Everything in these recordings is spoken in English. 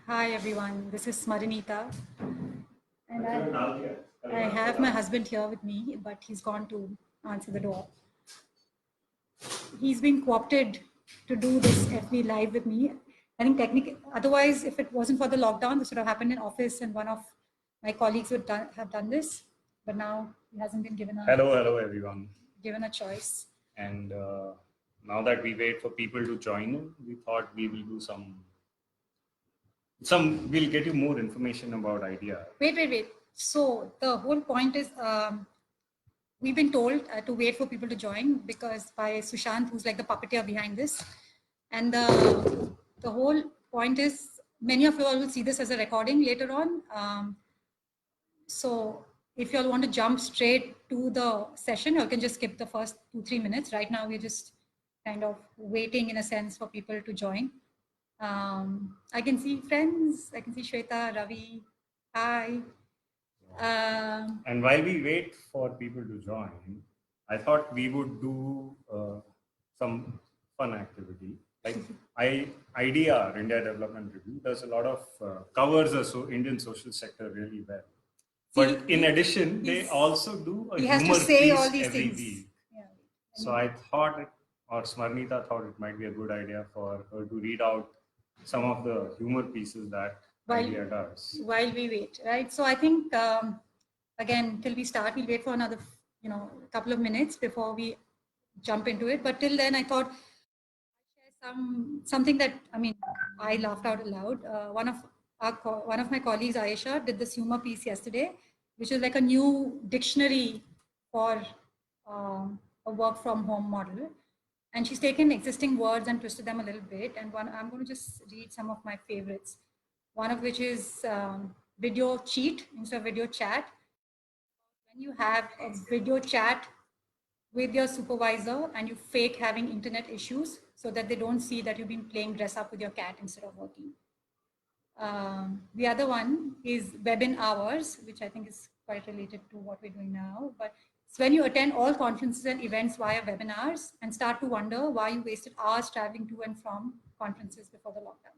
Hi everyone, this is Smaranita, and I have my husband here with me, but he's gone to answer the door. He's been co-opted to do this FB Live with me. I think technically, otherwise, if it wasn't for the lockdown, this would have happened in office and one of my colleagues would have done this, but now he hasn't been given Hello everyone. Given a choice. And now that we wait for people to join in, we thought we will do we'll get you more information about IDEA. Wait. So the whole point is, we've been told to wait for people to join because by Sushant, who's like the puppeteer behind this. And the whole point is, many of you all will see this as a recording later on. So if you all want to jump straight to the session, you can just skip the first 2-3 minutes. Right now, we're just kind of waiting in a sense for people to join. I can see friends. I can see Shweta, Ravi. Hi. And while we wait for people to join, I thought we would do some fun activity. Like IDEA, India Development Review, does a lot of covers the Indian social sector really well. But in addition, they also do a humor piece every week. Yeah. So I thought, or Smaranita thought it might be a good idea for her to read out some of the humor pieces that IDEA does. While we wait, right? So I think, again, till we start, we'll wait for another, couple of minutes before we jump into it. But till then, I thought I'd share something that, I laughed out loud. One of my colleagues, Ayesha, did this humor piece yesterday, which is like a new dictionary for a work from home model. And she's taken existing words and twisted them a little bit. And I'm going to just read some of my favorites. One of which is video cheat instead of video chat. When you have a video chat with your supervisor and you fake having internet issues so that they don't see that you've been playing dress up with your cat instead of working. The other one is webin hours, which I think is quite related to what we're doing now. But it's when you attend all conferences and events via webinars and start to wonder why you wasted hours traveling to and from conferences before the lockdown.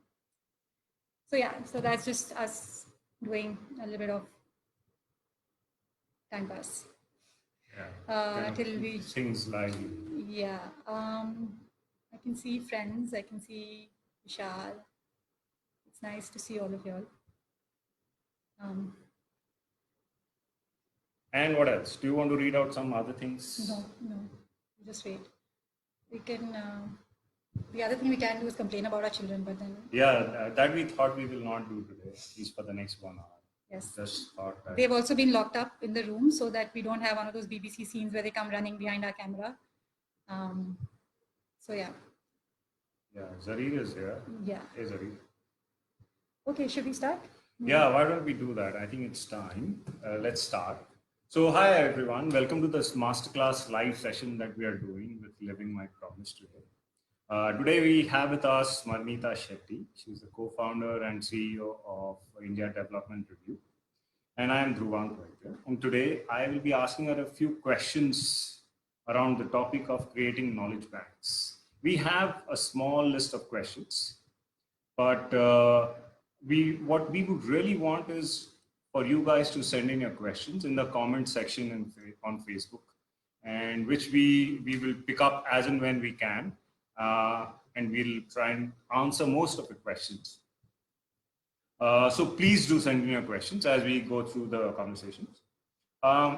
So yeah, so that's just us doing a little bit of time pass. Yeah. Till we things like. Yeah. I can see friends. I can see Vishal. It's nice to see all of y'all. And what else? Do you want to read out some other things? No. Just wait. We can. The other thing we can do is complain about our children, but then. Yeah, that we thought we will not do today, at least for the next 1 hour. Yes. Just thought that. They've also been locked up in the room so that we don't have one of those BBC scenes where they come running behind our camera. So yeah. Yeah, Zarir is here. Yeah. Hey, Zarir. Okay, should we start? Yeah, why don't we do that? I think it's time. Let's start. So hi everyone, welcome to this masterclass live session that we are doing with Living My Promise today. Today we have with us Smaranita Shetty. She's the co-founder and CEO of India Development Review. And I am Dhruvang Vaidya. And today I will be asking her a few questions around the topic of creating knowledge banks. We have a small list of questions, but what we would really want is for you guys to send in your questions in the comment section on Facebook, and which we will pick up as and when we can. And we'll try and answer most of the questions. So please do send in your questions as we go through the conversations.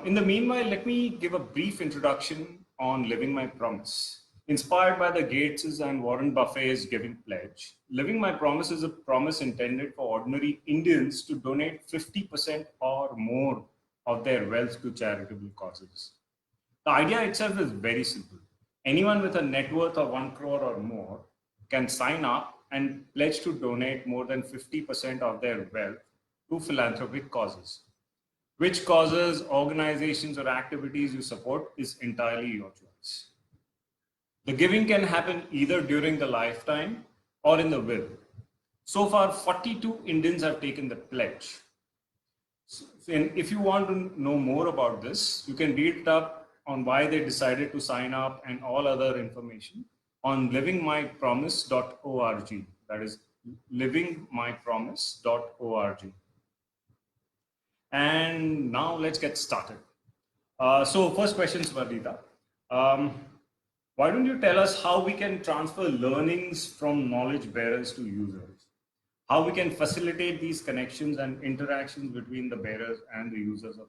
In the meanwhile, let me give a brief introduction on Living My Promise. Inspired by the Gates' and Warren Buffett's Giving Pledge, Living My Promise is a promise intended for ordinary Indians to donate 50% or more of their wealth to charitable causes. The idea itself is very simple. Anyone with a net worth of 1 crore or more can sign up and pledge to donate more than 50% of their wealth to philanthropic causes. Which causes, organizations, or activities you support is entirely your choice. The giving can happen either during the lifetime or in the will. So far, 42 Indians have taken the pledge. And if you want to know more about this, you can read it up on why they decided to sign up and all other information on livingmypromise.org. That is livingmypromise.org. And now let's get started. So first question, Swarnita. Why don't you tell us how we can transfer learnings from knowledge bearers to users? How we can facilitate these connections and interactions between the bearers and the users of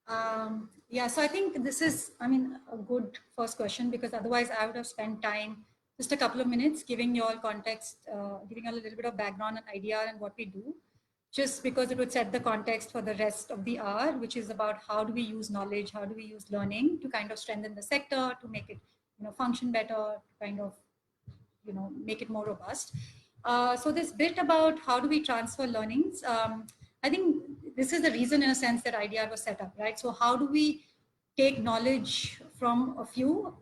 information? Yeah, so I think this is, I mean, a good first question, because otherwise I would have spent time, just a couple of minutes, giving you all context, giving you a little bit of background and idea and what we do, just because it would set the context for the rest of the hour, which is about how do we use knowledge, how do we use learning to kind of strengthen the sector, to make it, function better, to kind of, make it more robust. So this bit about how do we transfer learnings, I think this is the reason, in a sense, that IDR was set up, right? So how do we take knowledge from a few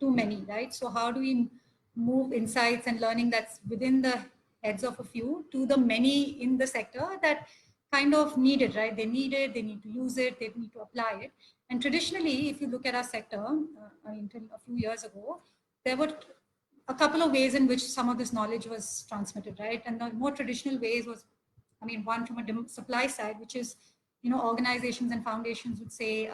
to many, right? So how do we move insights and learning that's within the heads of a few to the many in the sector that kind of need it, right? They need it, they need to use it, they need to apply it. And traditionally, if you look at our sector, I mean, until a few years ago, there were a couple of ways in which some of this knowledge was transmitted, right? And the more traditional ways was, I mean, one from a supply side, which is, organizations and foundations would say,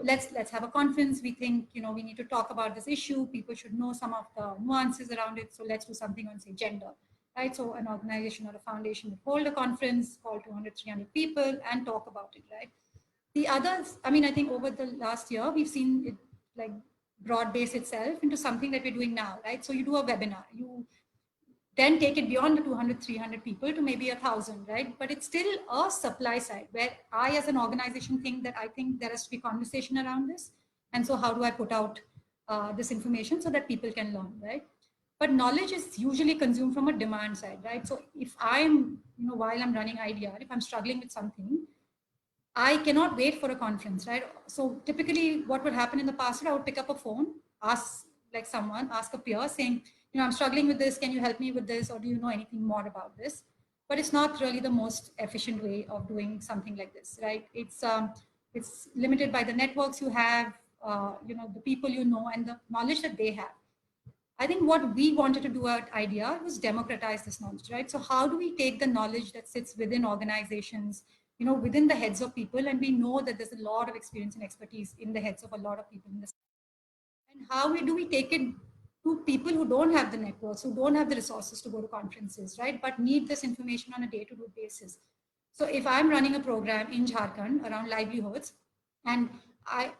let's have a conference. We think, we need to talk about this issue. People should know some of the nuances around it. So let's do something on, say, gender, right? So an organization or a foundation would hold a conference, call 200, 300 people and talk about it, right? The others, I mean, I think over the last year, we've seen it like broad base itself into something that we're doing now, right? So you do a webinar, you then take it beyond the 200, 300 people to maybe 1,000, right? But it's still a supply side where I, as an organization, think that I think there has to be conversation around this. And so how do I put out this information so that people can learn, right? But knowledge is usually consumed from a demand side, right? So if I'm, while I'm running IDR, if I'm struggling with something, I cannot wait for a conference, right? So typically what would happen in the past, I would pick up a phone, ask like someone, ask a peer saying, I'm struggling with this. Can you help me with this? Or do you know anything more about this? But it's not really the most efficient way of doing something like this, right? It's limited by the networks you have, the people you know, and the knowledge that they have. I think what we wanted to do at IDEA was democratize this knowledge, right? So how do we take the knowledge that sits within organizations, within the heads of people, and we know that there's a lot of experience and expertise in the heads of a lot of people in this. And how do we take it to people who don't have the networks, who don't have the resources to go to conferences, right? But need this information on a day-to-day basis. So if I'm running a program in Jharkhand around livelihoods, and I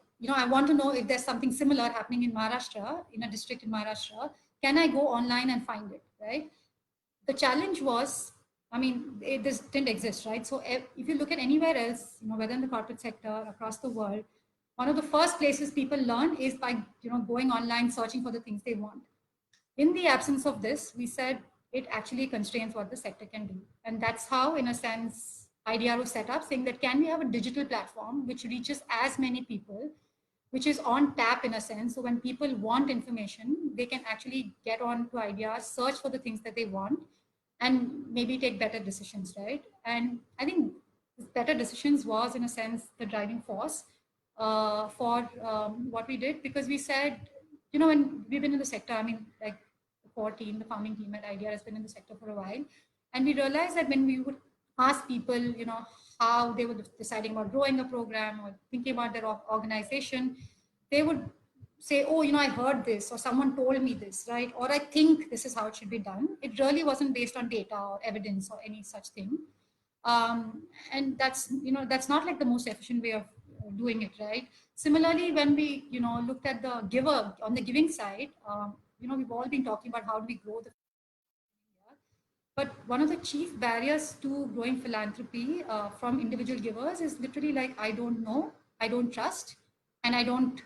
want to know if there's something similar happening in Maharashtra, in a district in Maharashtra, can I go online and find it, right? The challenge was, I mean, this didn't exist, right? So if you look at anywhere else, whether in the corporate sector, across the world, one of the first places people learn is by, going online, searching for the things they want. In the absence of this, we said it actually constrains what the sector can do. And that's how, in a sense, IDR was set up, saying that can we have a digital platform which reaches as many people, which is on tap in a sense. So when people want information, they can actually get on to IDR, search for the things that they want, and maybe take better decisions, right? And I think better decisions was, in a sense, the driving force for what we did, because we said, when we've been in the sector, I mean, like the core team, the founding team at IDEA has been in the sector for a while. And we realized that when we would ask people, how they were deciding about growing a program or thinking about their organization, they would say, oh, I heard this, or someone told me this, right? Or I think this is how it should be done. It really wasn't based on data or evidence or any such thing. And that's, that's not like the most efficient way of doing it, right? Similarly, when we, looked at the giver on the giving side, we've all been talking about how do we grow the. But one of the chief barriers to growing philanthropy from individual givers is literally like, I don't know, I don't trust, and I don't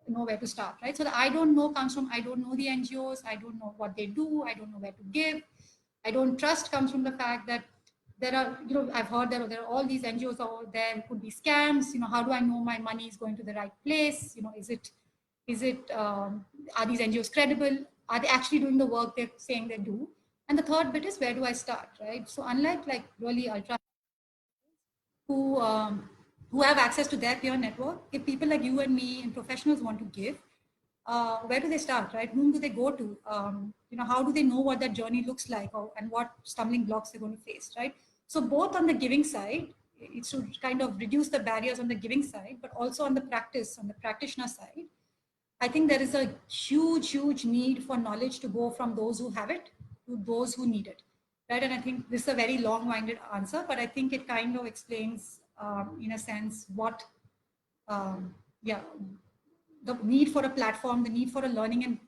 know where to start, right? So the I don't know comes from, I don't know the NGOs, I don't know what they do, I don't know where to give. I don't trust comes from the fact that there are, I've heard that there are all these NGOs out there, it could be scams. How do I know my money is going to the right place? Are these NGOs credible? Are they actually doing the work they're saying they do? And the third bit is, where do I start, right? So unlike like really ultra who have access to their peer network, if people like you and me and professionals want to give, where do they start, right? Whom do they go to? How do they know what that journey looks like, and what stumbling blocks they're going to face, right? So both on the giving side, it's to kind of reduce the barriers on the giving side, but also on the practitioner side. I think there is a huge need for knowledge to go from those who have it to those who need it, right? And I think this is a very long-winded answer, but I think it kind of explains, in a sense, what, yeah, the need for a platform, the need for a learning and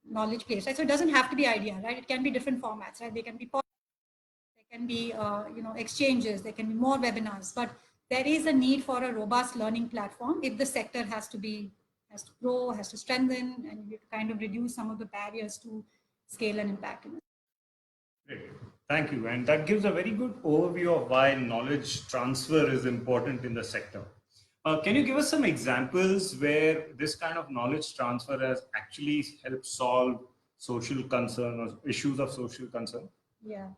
knowledge place, right? So it doesn't have to be idea, right? It can be different formats, right? They can be, there can be, exchanges, there can be more webinars, but there is a need for a robust learning platform if the sector has to grow, has to strengthen, and you kind of reduce some of the barriers to scale and impact. Great. Thank you. And that gives a very good overview of why knowledge transfer is important in the sector. Can you give us some examples where this kind of knowledge transfer has actually helped solve social concern or issues of social concern? Yeah.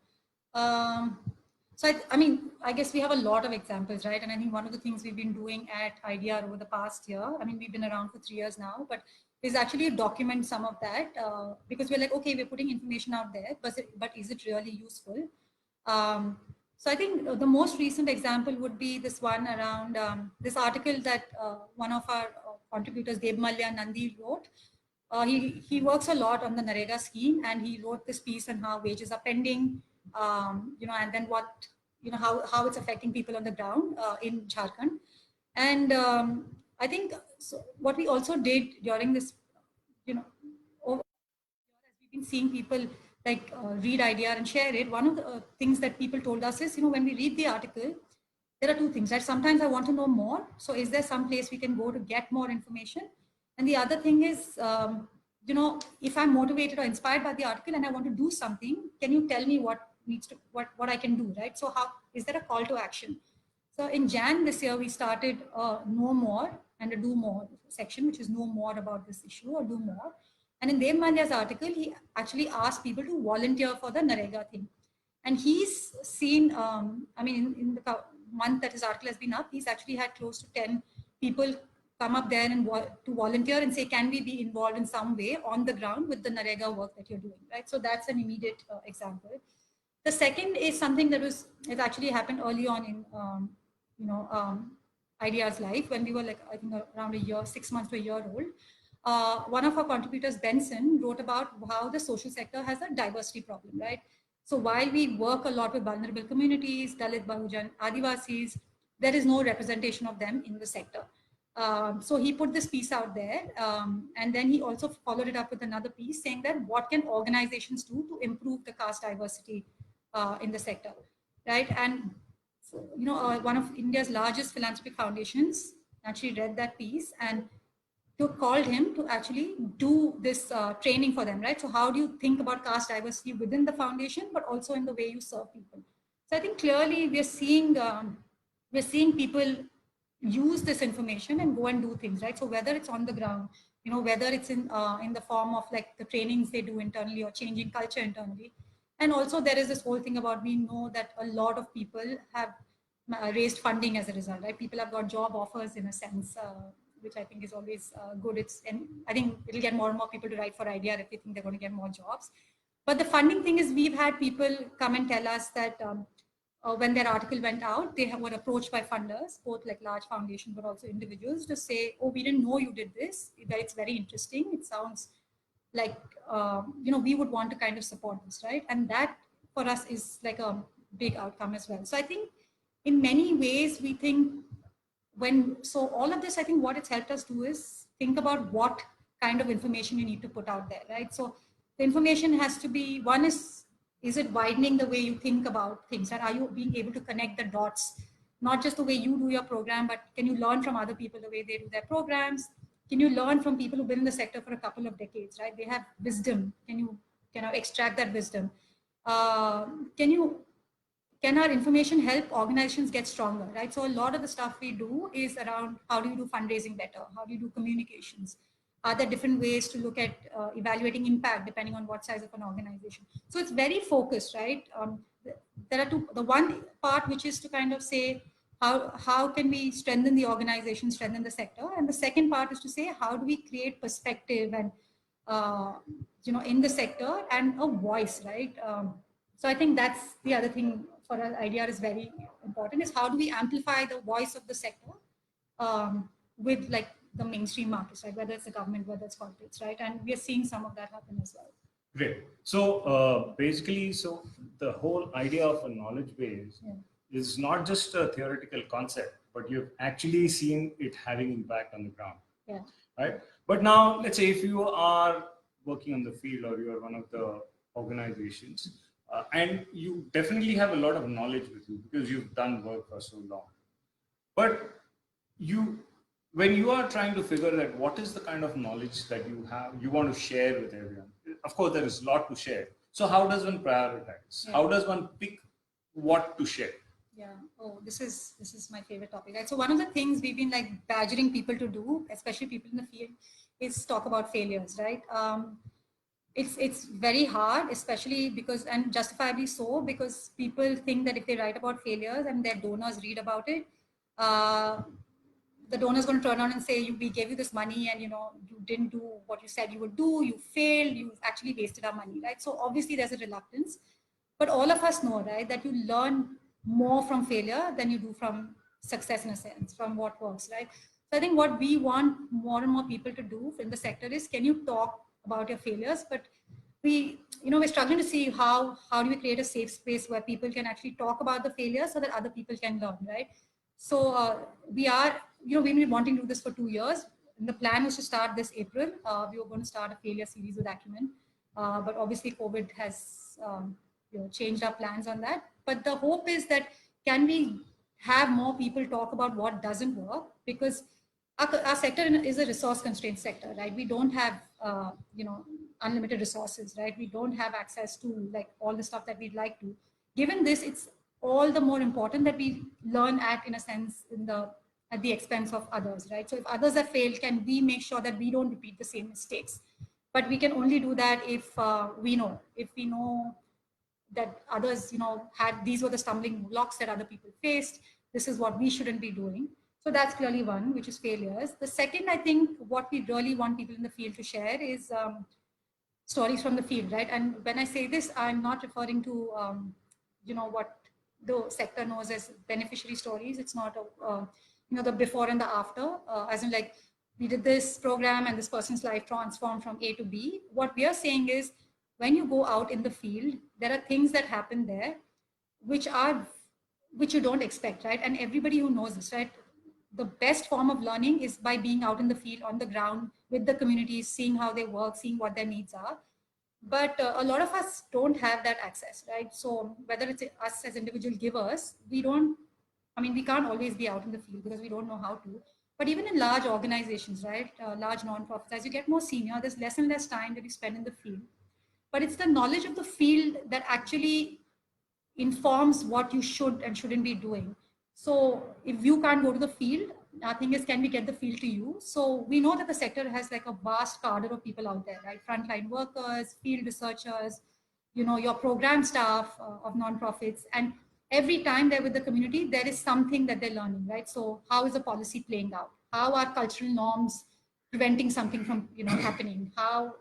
So I guess we have a lot of examples, right? And I think one of the things we've been doing at IDR over the past year, I mean, we've been around for 3 years now, but is actually document some of that, because we're like, okay, we're putting information out there, but is it really useful? So I think the most recent example would be this one around this article that one of our contributors, Debmalya Nandi, wrote. He works a lot on the NREGA scheme, and he wrote this piece on how wages are pending, and then what, how it's affecting people on the ground in Jharkhand. And I think what we also did during this, over as we've been seeing people like read IDR and share it, one of the things that people told us is, when we read the article, there are two things, right? Sometimes I want to know more. So is there some place we can go to get more information? And the other thing is, if I'm motivated or inspired by the article and I want to do something, can you tell me what I can do, right? So how is there a call to action? So in Jan this year, we started Know More and a Do More section, which is know more about this issue or do more. And in Dev Malya's article, he actually asked people to volunteer for the NREGA thing. And he's seen, in the month that his article has been up, he's actually had close to 10 people come up there and to volunteer and say, can we be involved in some way on the ground with the NREGA work that you're doing, right? So that's an immediate example. The second is something that it actually happened early on in, IDR's life, when we were like, I think around a year, 6 months to a year old. One of our contributors, Benson, wrote about how the social sector has a diversity problem, right? So while we work a lot with vulnerable communities, Dalit, Bahujan, Adivasis, there is no representation of them in the sector. So he put this piece out there, and then he also followed it up with another piece saying that what can organizations do to improve the caste diversity in the sector, right? And one of India's largest philanthropic foundations actually read that piece and called him to actually do this training for them, right? So how do you think about caste diversity within the foundation, but also in the way you serve people? So I think clearly we're seeing people use this information and go and do things, right? So whether it's on the ground, whether it's in the form of like the trainings they do internally or changing culture internally. And also there is this whole thing about, we know that a lot of people have raised funding as a result, right? People have got job offers in a sense, which I think is always good. And I think it'll get more and more people to write for IDR if they think they're going to get more jobs. But the funding thing is, we've had people come and tell us that when their article went out, they were approached by funders, both like large foundations, but also individuals, to say, oh, we didn't know you did this. It's very interesting. It sounds like, we would want to kind of support this, right? And that for us is like a big outcome as well. So I think in many ways, we think so all of this, I think what it's helped us do is think about what kind of information you need to put out there, right? So the information has to be, one is it widening the way you think about things? And are you being able to connect the dots, not just the way you do your program, but can you learn from other people the way they do their programs? Can you learn from people who've been in the sector for a couple of decades, right? They have wisdom. Can you extract that wisdom? Can our information help organizations get stronger, right? So a lot of the stuff we do is around how do you do fundraising better? How do you do communications? Are there different ways to look at evaluating impact depending on what size of an organization? So it's very focused, right? There are the one part which is to kind of say, how can we strengthen the organization, strengthen the sector? And the second part is to say, how do we create perspective and, in the sector and a voice, right? So I think that's the other thing for us, IDR is very important, is how do we amplify the voice of the sector with like the mainstream markets, right? Whether it's the government, whether it's corporates, right? And we are seeing some of that happen as well. Great. So basically, so the whole idea of a knowledge base is not just a theoretical concept, but you've actually seen it having impact on the ground. Yeah. Right. But now, let's say if you are working on the field or you are one of the organizations, and you definitely have a lot of knowledge with you because you've done work for so long. But when you are trying to figure out what is the kind of knowledge that you want to share with everyone, of course, there is a lot to share. So how does one prioritize? Yeah. How does one pick what to share? Yeah. Oh, this is my favorite topic. Right? So one of the things we've been like badgering people to do, especially people in the field, is talk about failures, right? It's very hard, especially because, and justifiably so, because people think that if they write about failures and their donors read about it, the donor is going to turn around and say, we gave you this money and, you didn't do what you said you would do, you failed, you've actually wasted our money, right? So obviously there's a reluctance, but all of us know, right, that you learn more from failure than you do from success in a sense, from what works, right? So I think what we want more and more people to do in the sector is, can you talk about your failures? But we're struggling to see how do we create a safe space where people can actually talk about the failures so that other people can learn, right? So we've been wanting to do this for 2 years. And the plan was to start this April. We were going to start a failure series with Acumen, but obviously COVID has changed our plans on that. But the hope is that, can we have more people talk about what doesn't work? Because our sector is a resource constrained sector, right? We don't have unlimited resources, right? We don't have access to like all the stuff that we'd like to. Given this, it's all the more important that we learn in a sense, at the expense of others, right? So if others have failed, can we make sure that we don't repeat the same mistakes? But we can only do that if we know that others, these were the stumbling blocks that other people faced. This is what we shouldn't be doing. So that's clearly one, which is failures. The second, I think what we really want people in the field to share is stories from the field, right? And when I say this, I'm not referring to, what the sector knows as beneficiary stories. It's not, the before and the after, as in like, we did this program and this person's life transformed from A to B. What we are saying is, when you go out in the field, there are things that happen there which you don't expect, right? And everybody who knows this, right? The best form of learning is by being out in the field, on the ground, with the communities, seeing how they work, seeing what their needs are. But a lot of us don't have that access, right? So whether it's us as individual givers, we can't always be out in the field because we don't know how to. But even in large organizations, right? Large nonprofits, as you get more senior, there's less and less time that you spend in the field. But it's the knowledge of the field that actually informs what you should and shouldn't be doing. So if you can't go to the field, our thing is, can we get the field to you? So we know that the sector has like a vast cadre of people out there, right? Frontline workers, field researchers, your program staff of nonprofits. And every time they're with the community, there is something that they're learning, right? So how is the policy playing out? How are cultural norms preventing something from, happening? How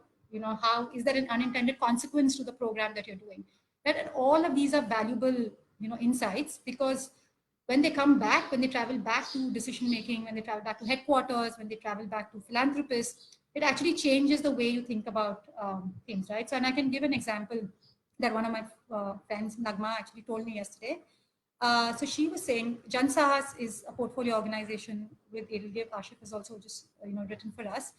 is there an unintended consequence to the program that you're doing? Right? And all of these are valuable, insights, because when they come back, when they travel back to decision making, when they travel back to headquarters, when they travel back to philanthropists, it actually changes the way you think about things, right? So, and I can give an example that one of my friends, Nagma, actually told me yesterday. So she was saying, Jan Sahas is a portfolio organization with Edelgive. Ashif has also just written for us.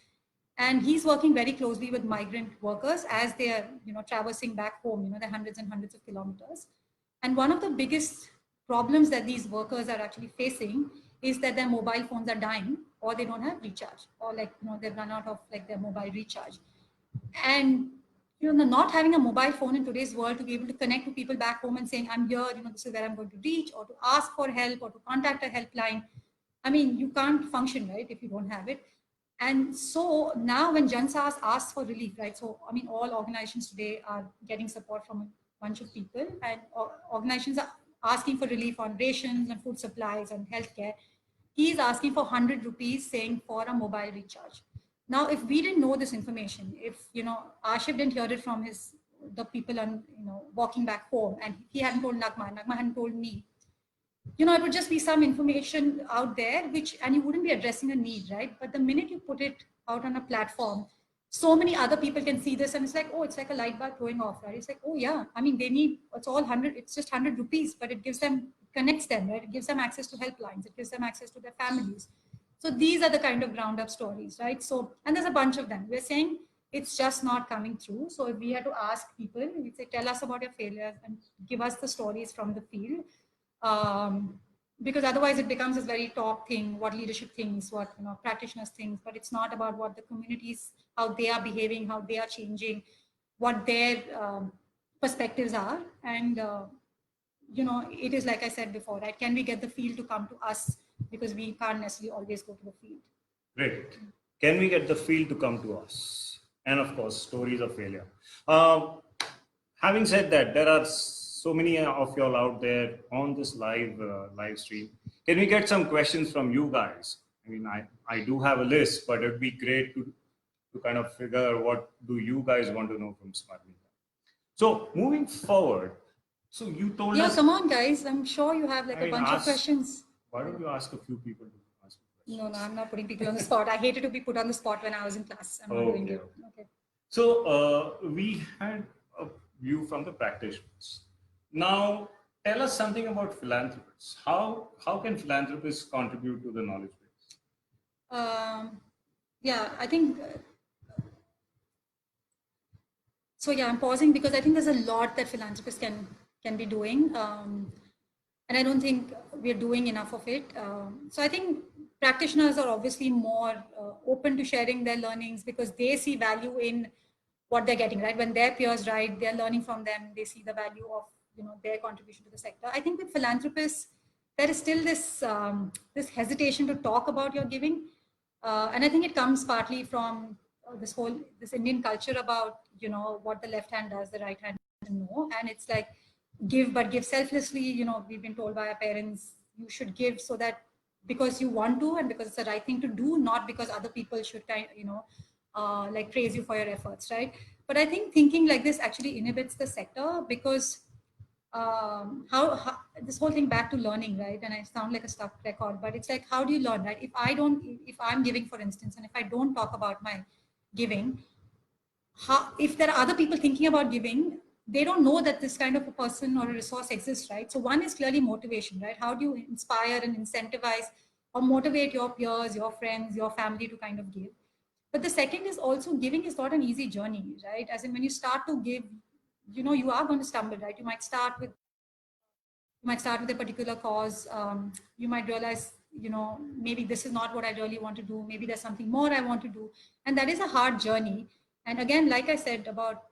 And he's working very closely with migrant workers as they are, traversing back home, they're hundreds and hundreds of kilometers. And one of the biggest problems that these workers are actually facing is that their mobile phones are dying, or they don't have recharge, or they've run out of their mobile recharge. And not having a mobile phone in today's world to be able to connect to people back home and saying, I'm here, this is where I'm going to reach, or to ask for help, or to contact a helpline. You can't function, right, if you don't have it. And so now when Jan Sahas asks for relief, right? So, all organizations today are getting support from a bunch of people, and organizations asking for relief on rations and food supplies and healthcare. He is asking for 100 rupees saying for a mobile recharge. Now, if we didn't know this information, if, Ashif didn't hear it from the people on, walking back home, and he hadn't told Nagma hadn't told me, it would just be some information out there, and you wouldn't be addressing a need, right? But the minute you put it out on a platform, so many other people can see this, and it's like, oh, it's like a light bulb going off, right? It's like, oh yeah, I mean, it's all 100, it's just 100 rupees, but it connects them, right? It gives them access to helplines, it gives them access to their families. So these are the kind of ground up stories, right? So, and there's a bunch of them. We're saying it's just not coming through. So if we had to ask people, we'd say, tell us about your failures and give us the stories from the field. Because otherwise it becomes this very talk thing, what leadership thinks, what practitioners think, but it's not about what the communities, how they are behaving, how they are changing, what their perspectives are. And it is like I said before, right? Can we get the field to come to us, because we can't necessarily always go to the field. Great. Can we get the field to come to us? And of course, stories of failure. Having said that, there are so many of y'all out there on this live stream. Can we get some questions from you guys? I mean, I do have a list, but it'd be great to kind of figure what do you guys want to know from Smart Media. So moving forward, so you told us. Yeah, come on, guys. I'm sure you have a bunch of questions. Why don't you ask a few people to ask questions? No, I'm not putting people on the spot. I hated to be put on the spot when I was in class. I'm not doing it. Okay. So we had a view from the practitioners. Now, tell us something about philanthropists. How can philanthropists contribute to the knowledge base? Yeah, I think. So yeah, I'm pausing because I think there's a lot that philanthropists can be doing, and I don't think we're doing enough of it. So I think practitioners are obviously more open to sharing their learnings because they see value in what they're getting, right? When their peers write, they're learning from them. They see the value of their contribution to the sector. I think with philanthropists, there is still this this hesitation to talk about your giving, and I think it comes partly from this Indian culture about what the left hand does, the right hand doesn't know, and it's like give, but give selflessly. We've been told by our parents you should give so that because you want to and because it's the right thing to do, not because other people should like praise you for your efforts, right? But I think thinking like this actually inhibits the sector because how this whole thing back to learning, right? And I sound like a stuck record, but it's like, how do you learn, right? If I'm giving, for instance, and if I don't talk about my giving, if there are other people thinking about giving, they don't know that this kind of a person or a resource exists, right? So one is clearly motivation, right? How do you inspire and incentivize or motivate your peers, your friends, your family to kind of give? But the second is also giving is not an easy journey, right? As in when you start to give, you are going to stumble, right? You might start with a particular cause. You might realize, maybe this is not what I really want to do. Maybe there's something more I want to do. And that is a hard journey. And again, like I said about,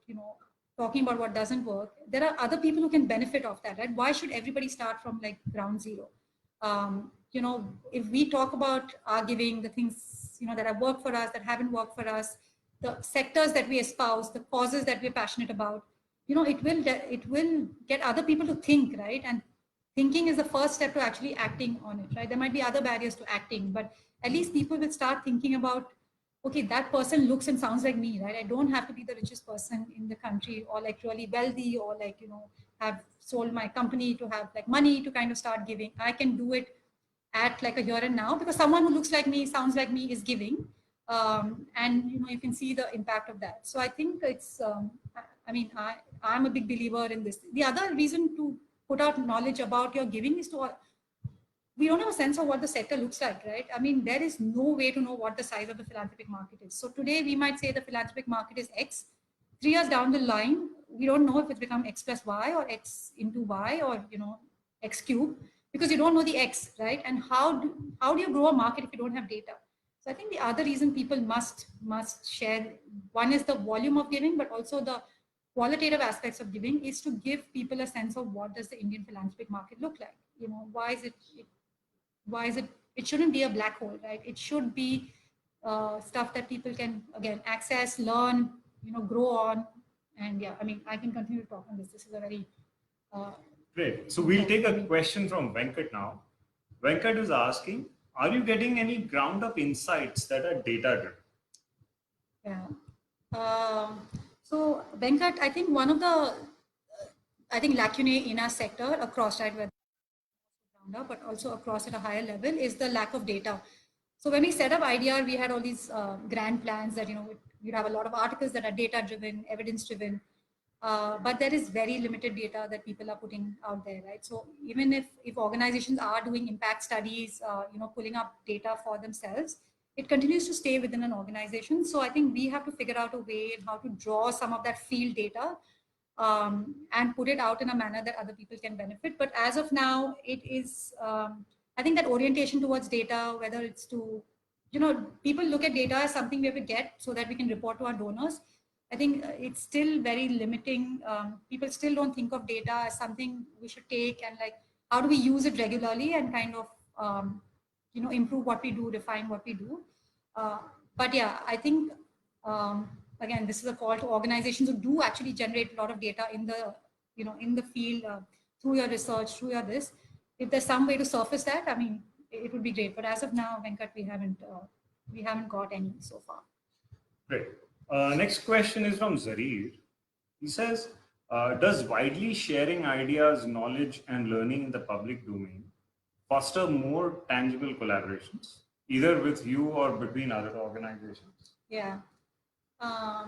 talking about what doesn't work, there are other people who can benefit of that, right? Why should everybody start from like ground zero? If we talk about our giving, the things, that have worked for us, that haven't worked for us, the sectors that we espouse, the causes that we're passionate about, it will get other people to think, right? And thinking is the first step to actually acting on it, right? There might be other barriers to acting, but at least people will start thinking about, okay, that person looks and sounds like me, right? I don't have to be the richest person in the country or like really wealthy or like, have sold my company to have like money to kind of start giving. I can do it at like a here and now because someone who looks like me, sounds like me is giving. And, you can see the impact of that. So I think it's, I'm a big believer in this. The other reason to put out knowledge about your giving is we don't have a sense of what the sector looks like, right? I mean, there is no way to know what the size of the philanthropic market is. So today we might say the philanthropic market is X. 3 years down the line, we don't know if it's become X plus Y or X into Y or, X cube, because you don't know the X, right? And how do you grow a market if you don't have data? So I think the other reason people must share, one is the volume of giving, but also the qualitative aspects of giving is to give people a sense of what does the Indian philanthropic market look like? Why is it, it shouldn't be a black hole, right? It should be stuff that people can, again, access, learn, grow on. And yeah, I mean, I can continue to talk on this. This is a very Great. So we'll take a question from Venkat now. Venkat is asking, are you getting any ground up insights that are data driven? Yeah. So Venkat, I think one of the, lacunae in our sector across, right, whether ground up, but also across at a higher level is the lack of data. So when we set up IDR, we had all these grand plans that, you'd have a lot of articles that are data driven, evidence driven, but there is very limited data that people are putting out there, right? So even if organizations are doing impact studies, pulling up data for themselves, it continues to stay within an organization. So I think we have to figure out a way in how to draw some of that field data and put it out in a manner that other people can benefit. But as of now, it is, I think that orientation towards data, whether it's to, people look at data as something we have to get so that we can report to our donors. I think it's still very limiting. People still don't think of data as something we should take and like, how do we use it regularly and kind of, improve what we do, refine what we do. But yeah, I think, again, this is a call to organizations who do actually generate a lot of data in the, in the field through your research, through your this. If there's some way to surface that, I mean, it would be great. But as of now, Venkat, we haven't got any so far. Great. Next question is from Zarir. He says, does widely sharing ideas, knowledge, and learning in the public domain foster more tangible collaborations, either with you or between other organizations? Yeah. I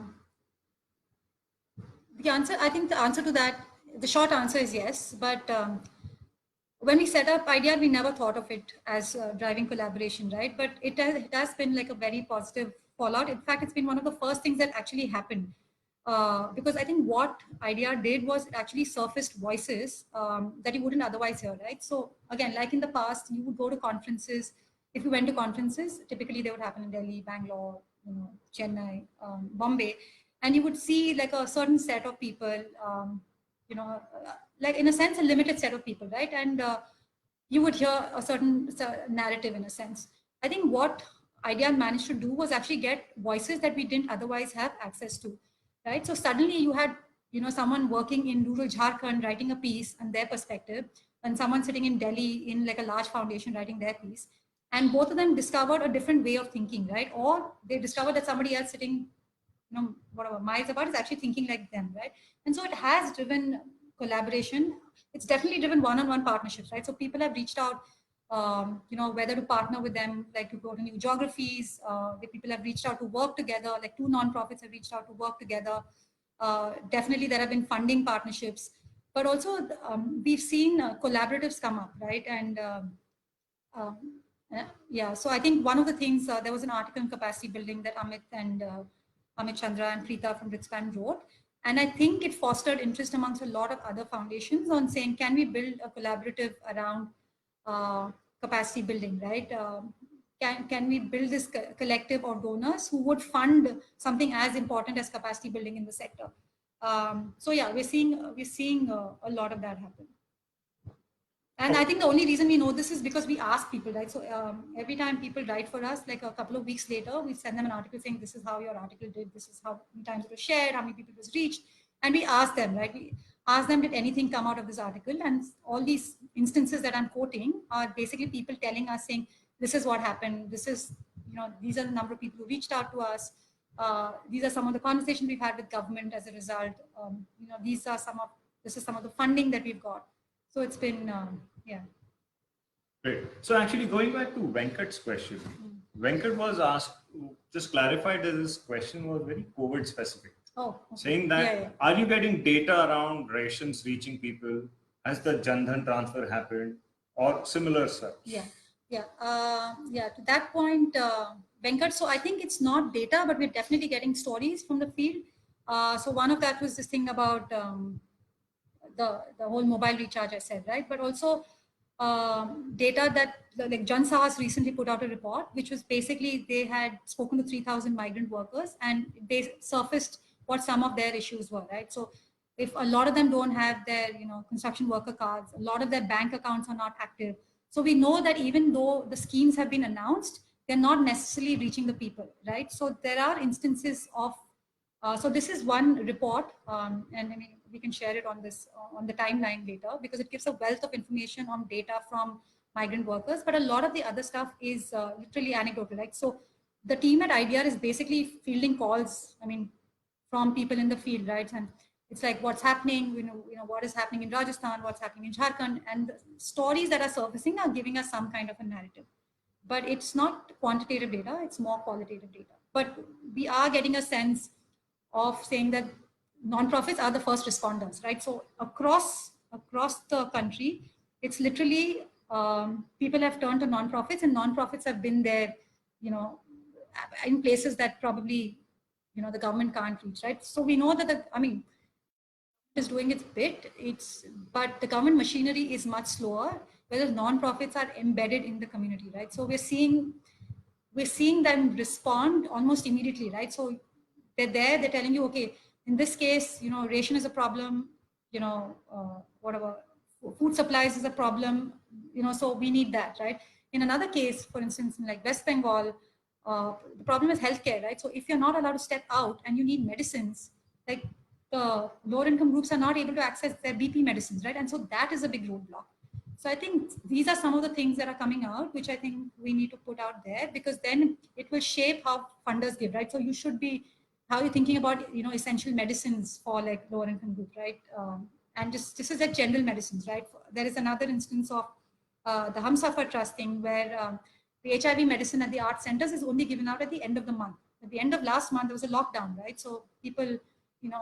think the answer to that, the short answer is yes. But when we set up IDR, we never thought of it as driving collaboration, right? But it has been like a very positive fallout. In fact, it's been one of the first things that actually happened. Because I think what IDR did was it actually surfaced voices that you wouldn't otherwise hear, right? So again, like in the past, you would go to conferences. If you went to conferences, typically they would happen in Delhi, Bangalore, Chennai, Bombay, and you would see like a certain set of people, like in a sense, a limited set of people, right? And you would hear a certain narrative in a sense. I think what IDR managed to do was actually get voices that we didn't otherwise have access to, right? So suddenly you had, someone working in rural Jharkhand writing a piece and their perspective, and someone sitting in Delhi in like a large foundation writing their piece. And both of them discovered a different way of thinking, right? Or they discovered that somebody else sitting, whatever, miles apart is actually thinking like them, right? And so it has driven collaboration. It's definitely driven one-on-one partnerships, right? So people have reached out, whether to partner with them, like to go to new geographies, where people have reached out to work together, like 2 nonprofits have reached out to work together. Definitely there have been funding partnerships, but also we've seen collaboratives come up, right? And yeah, so I think one of the things, there was an article in Capacity Building that Amit Chandra and Preeta from Ritspan wrote. And I think it fostered interest amongst a lot of other foundations on saying, can we build a collaborative around capacity building, right? Can we build this collective of donors who would fund something as important as capacity building in the sector? So yeah, we're seeing a lot of that happen. And I think the only reason we know this is because we ask people, right? So every time people write for us, like a couple of weeks later, we send them an article saying, this is how your article did, this is how many times it was shared, how many people it was reached. And we ask them, right? We ask them, did anything come out of this article? And all these instances that I'm quoting are basically people telling us saying, this is what happened. This is, these are the number of people who reached out to us. These are some of the conversations we've had with government as a result. This is some of the funding that we've got. So it's been, yeah. Great. So actually going back to Venkat's question, Venkat was asked, just clarified that this question was very COVID specific. Oh, okay. Saying that, are you getting data around rations reaching people? Has the Jan Dhan transfer happened or similar stuff? Yeah. To that point, Venkat, so I think it's not data, but we're definitely getting stories from the field. So one of that was this thing about the whole mobile recharge I said, right? But also data that like Jan Sahas recently put out a report, which was basically they had spoken to 3,000 migrant workers and they surfaced what some of their issues were, right? So if a lot of them don't have their, construction worker cards, a lot of their bank accounts are not active. So we know that even though the schemes have been announced, they're not necessarily reaching the people, right? So there are instances of, so this is one report, and I mean, we can share it on this on the timeline later, because it gives a wealth of information on data from migrant workers. But a lot of the other stuff is literally anecdotal, right? So the team at IDR is basically fielding calls, I mean, from people in the field, right? And it's like what's happening, what is happening in Rajasthan, what's happening in Jharkhand, and the stories that are surfacing are giving us some kind of a narrative. But it's not quantitative data, it's more qualitative data. But we are getting a sense of saying that nonprofits are the first responders, right? So across the country, it's literally people have turned to nonprofits, and nonprofits have been there, in places that probably the government can't reach, right? So we know that is doing its bit. But the government machinery is much slower, whereas nonprofits are embedded in the community, right? So we're seeing them respond almost immediately, right? So they're there, they're telling you, okay, in this case, ration is a problem, whatever, food supplies is a problem, so we need that, right? In another case, for instance, in like West Bengal, the problem is healthcare, right? So if you're not allowed to step out and you need medicines, like the lower income groups are not able to access their BP medicines, right? And so that is a big roadblock. So I think these are some of the things that are coming out, which I think we need to put out there, because then it will shape how funders give, right? So you should be, how you're thinking about, essential medicines for like lower income group, right? And just, this is like general medicines, right? There is another instance of the Humsafar Trust thing, where the HIV medicine at the art centers is only given out at the end of the month. At the end of last month, there was a lockdown, right? So people,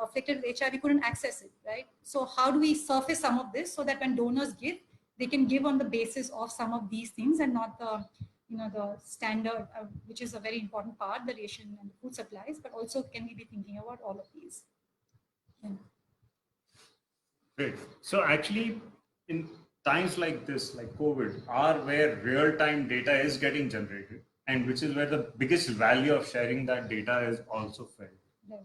afflicted with HIV couldn't access it, right? So how do we surface some of this so that when donors give, they can give on the basis of some of these things and not the, the standard, which is a very important part, the ration and the food supplies, but also can we be thinking about all of these? Yeah. Great. So actually, in times like this, like COVID, are where real-time data is getting generated, and which is where the biggest value of sharing that data is also felt. Right.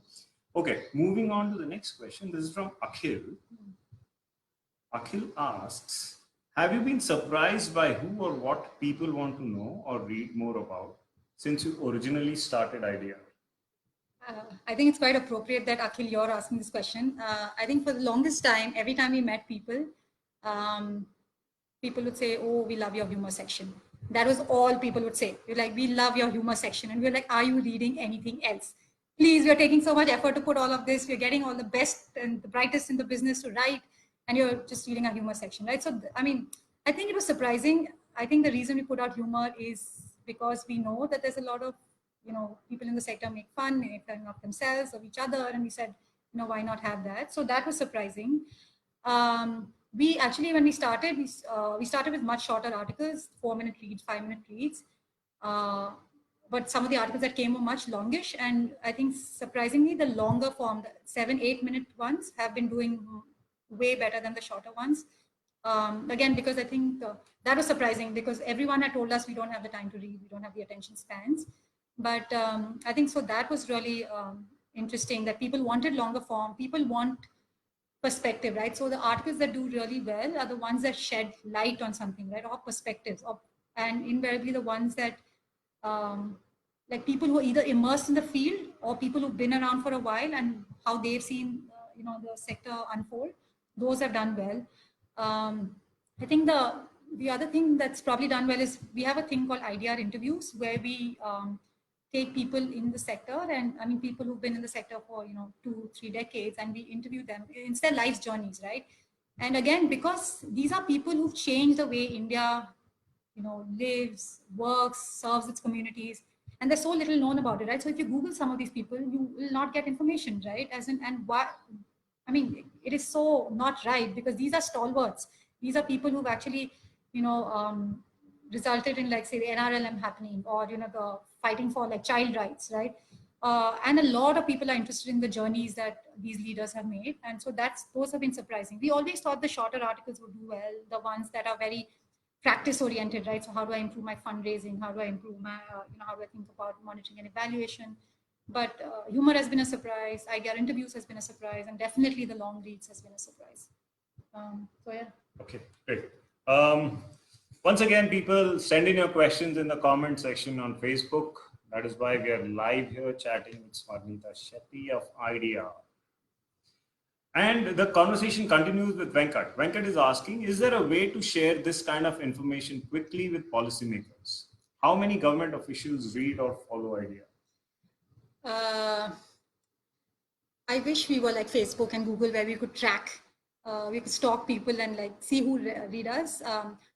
Okay, moving on to the next question. This is from Akhil. Akhil asks, have you been surprised by who or what people want to know or read more about since you originally started IDR? I think it's quite appropriate that Akhil, you're asking this question. I think for the longest time, every time we met people, people would say, oh, we love your humor section. That was all people would say. You're like, we love your humor section. And we're like, are you reading anything else? Please, we're taking so much effort to put all of this. We're getting all the best and the brightest in the business to write, and you're just reading our humor section, right? So, I think it was surprising. I think the reason we put out humor is because we know that there's a lot of, people in the sector make fun of themselves, of each other. And we said, why not have that? So that was surprising. We actually, when we started, we started with much shorter articles, 4-minute reads, 5-minute reads. But some of the articles that came were much longish. And I think surprisingly, the longer form, the 7-8 minute ones have been doing way better than the shorter ones. Again, because I think that was surprising, because everyone had told us we don't have the time to read, we don't have the attention spans. But I think so that was really interesting, that people wanted longer form, people want perspective, right? So the articles that do really well are the ones that shed light on something, right? Or perspectives, and invariably the ones that like people who are either immersed in the field or people who've been around for a while and how they've seen the sector unfold, those have done well. I think the other thing that's probably done well is we have a thing called IDR interviews, where we take people in the sector, and people who've been in the sector for 2-3 decades, and we interview them. It's their life's journeys, right? And again, because these are people who've changed the way India lives, works, serves its communities, and there's so little known about it, right? So if you Google some of these people, you will not get information, right? And why? It is so not right, because these are stalwarts. These are people who've actually, resulted in, like, say, the NRLM happening, or, the fighting for like child rights, right? And a lot of people are interested in the journeys that these leaders have made. And so those have been surprising. We always thought the shorter articles would do well, the ones that are very practice oriented, right? So how do I improve my fundraising? How do I improve my, how do I think about monitoring and evaluation? But humor has been a surprise. IDR interviews has been a surprise, and definitely the long reads has been a surprise. So yeah. Okay, great. Once again, people, send in your questions in the comment section on Facebook. That is why we are live here chatting with Swarnita Shetty of IDR. And the conversation continues with Venkat. Venkat is asking, is there a way to share this kind of information quickly with policymakers? How many government officials read or follow IDEA? I wish we were like Facebook and Google where we could track, we could stalk people and like see who read us.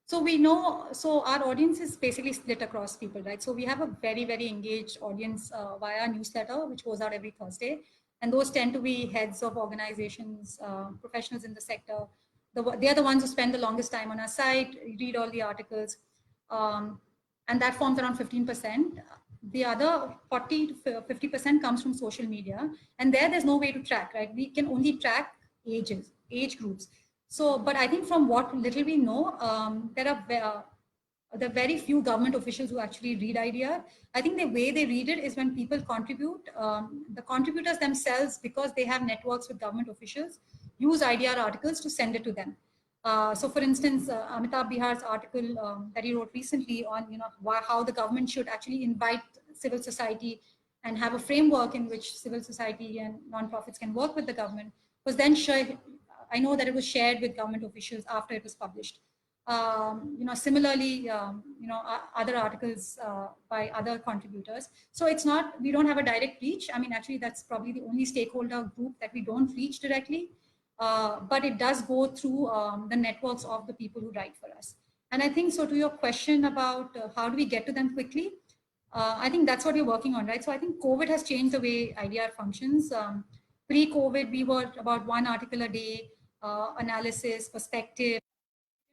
So we know, so our audience is basically split across people, right? So we have a very, very engaged audience via newsletter, which goes out every Thursday. And those tend to be heads of organizations, professionals in the sector. They are the ones who spend the longest time on our site, read all the articles. And that forms around 15%. The other 40 to 50% comes from social media. And there's no way to track, right? We can only track age groups. So, but I think from what little we know, there are very few government officials who actually read IDEA. I think the way they read it is when people contribute. The contributors themselves, because they have networks with government officials, use IDEA articles to send it to them. So, for instance, Amitabh Bihar's article that he wrote recently on how the government should actually invite civil society and have a framework in which civil society and nonprofits can work with the government was then shared. I know that it was shared with government officials after it was published. Similarly, other articles by other contributors. So it's not, we don't have a direct reach. I mean, actually, that's probably the only stakeholder group that we don't reach directly. But it does go through the networks of the people who write for us. And I think, so to your question about how do we get to them quickly, I think that's what we're working on, right? So I think COVID has changed the way IDR functions. Pre-COVID, we were about one article a day, analysis, perspective.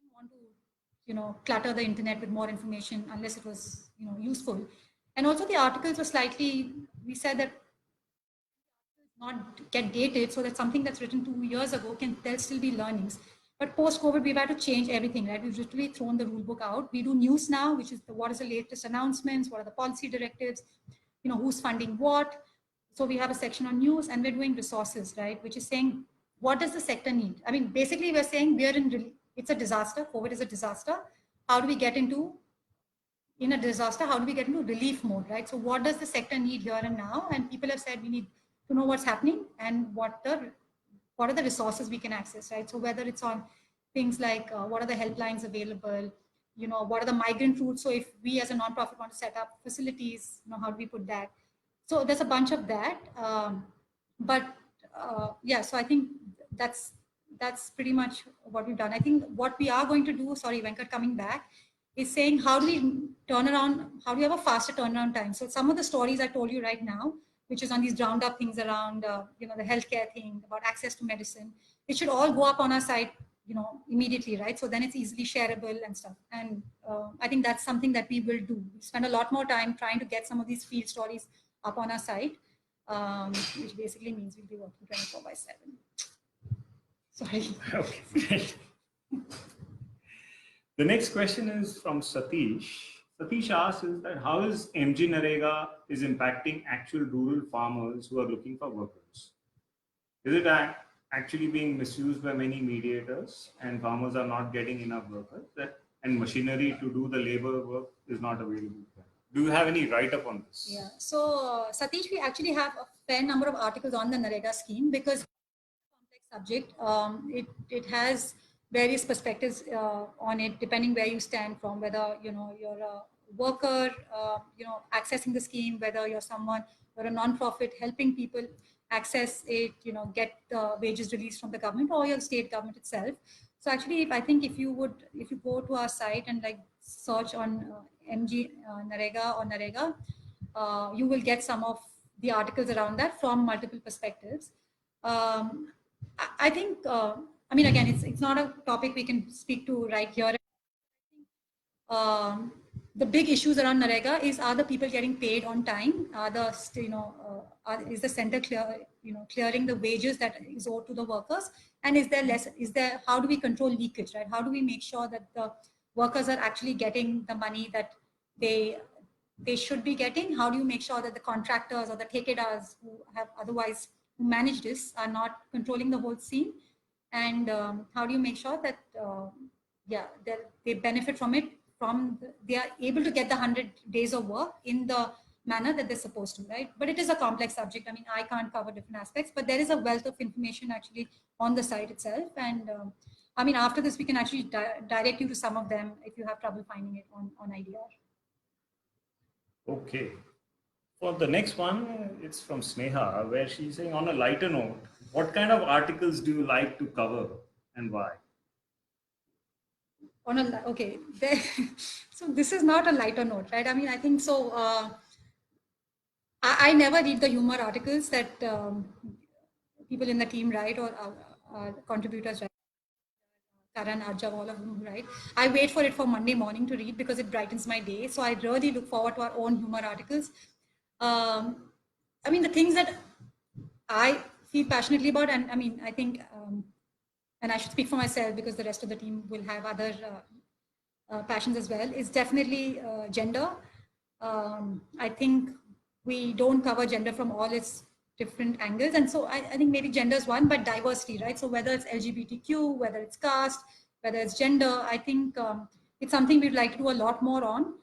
We didn't want to, clutter the internet with more information unless it was, useful. And also the articles were slightly, we said that not get dated, so that something that's written 2 years ago there'll still be learnings. But post-COVID, we've had to change everything, right? We've literally thrown the rule book out. We do news now, which is what is the latest announcements, what are the policy directives, who's funding what. So we have a section on news, and we're doing resources, right? Which is saying, what does the sector need? I mean, basically we're saying it's a disaster. COVID is a disaster. How do we get into, in a disaster, how do we get into relief mode, right? So what does the sector need here and now? And people have said we need to know what's happening and what are the resources we can access, right? So whether it's on things like what are the helplines available, what are the migrant routes? So if we as a nonprofit want to set up facilities, how do we put that? So there's a bunch of that. Yeah, so I think that's pretty much what we've done. I think what we are going to do, sorry, Venkat, coming back, is saying how do we turn around, how do we have a faster turnaround time? So some of the stories I told you right now, which is on these ground up things around, the healthcare thing, about access to medicine, it should all go up on our site, immediately, right? So then it's easily shareable and stuff. And I think that's something that we will do. We spend a lot more time trying to get some of these field stories up on our site, which basically means we'll be working 24/7. Sorry. Okay. The next question is from Satish. Satish asks is that how is MGNREGA is impacting actual rural farmers who are looking for workers? Is it actually being misused by many mediators and farmers are not getting enough workers and machinery to do the labor work is not available to them? Do you have any write-up on this? Yeah, so Satish, we actually have a fair number of articles on the NREGA scheme because it's a complex subject. It has various perspectives on it, depending where you stand from, whether you're a worker, accessing the scheme, whether you're a non-profit helping people access it, get wages released from the government or your state government itself. So actually, if you go to our site and like search on MG NREGA or NREGA, you will get some of the articles around that from multiple perspectives. I think, again, it's not a topic we can speak to right here. The big issues around NREGA is, are the people getting paid on time? Is the center clearing the wages that is owed to the workers? And how do we control leakage, right? How do we make sure that the workers are actually getting the money that they should be getting? How do you make sure that the contractors or the takedars who manage this are not controlling the whole scene? And how do you make sure that they benefit from it? They are able to get the 100 days of work in the manner that they're supposed to, right? But it is a complex subject. I mean, I can't cover different aspects, but there is a wealth of information actually on the site itself. And I mean, after this, we can actually direct you to some of them if you have trouble finding it on IDR. Okay. For the next one, it's from Sneha, where she's saying, on a lighter note, what kind of articles do you like to cover and why? Okay, so this is not a lighter note, right? I mean, I think so. I never read the humor articles that people in the team write or contributors write. Karan, Arjav, all of them, right? I wait for it for Monday morning to read because it brightens my day. So I really look forward to our own humor articles. I mean, the things that I feel passionately about, and I mean, I think, and I should speak for myself because the rest of the team will have other passions as well, is definitely gender. I think we don't cover gender from all its different angles. And so I think maybe gender is one, but diversity, right? So whether it's LGBTQ, whether it's caste, whether it's gender, I think it's something we'd like to do a lot more on.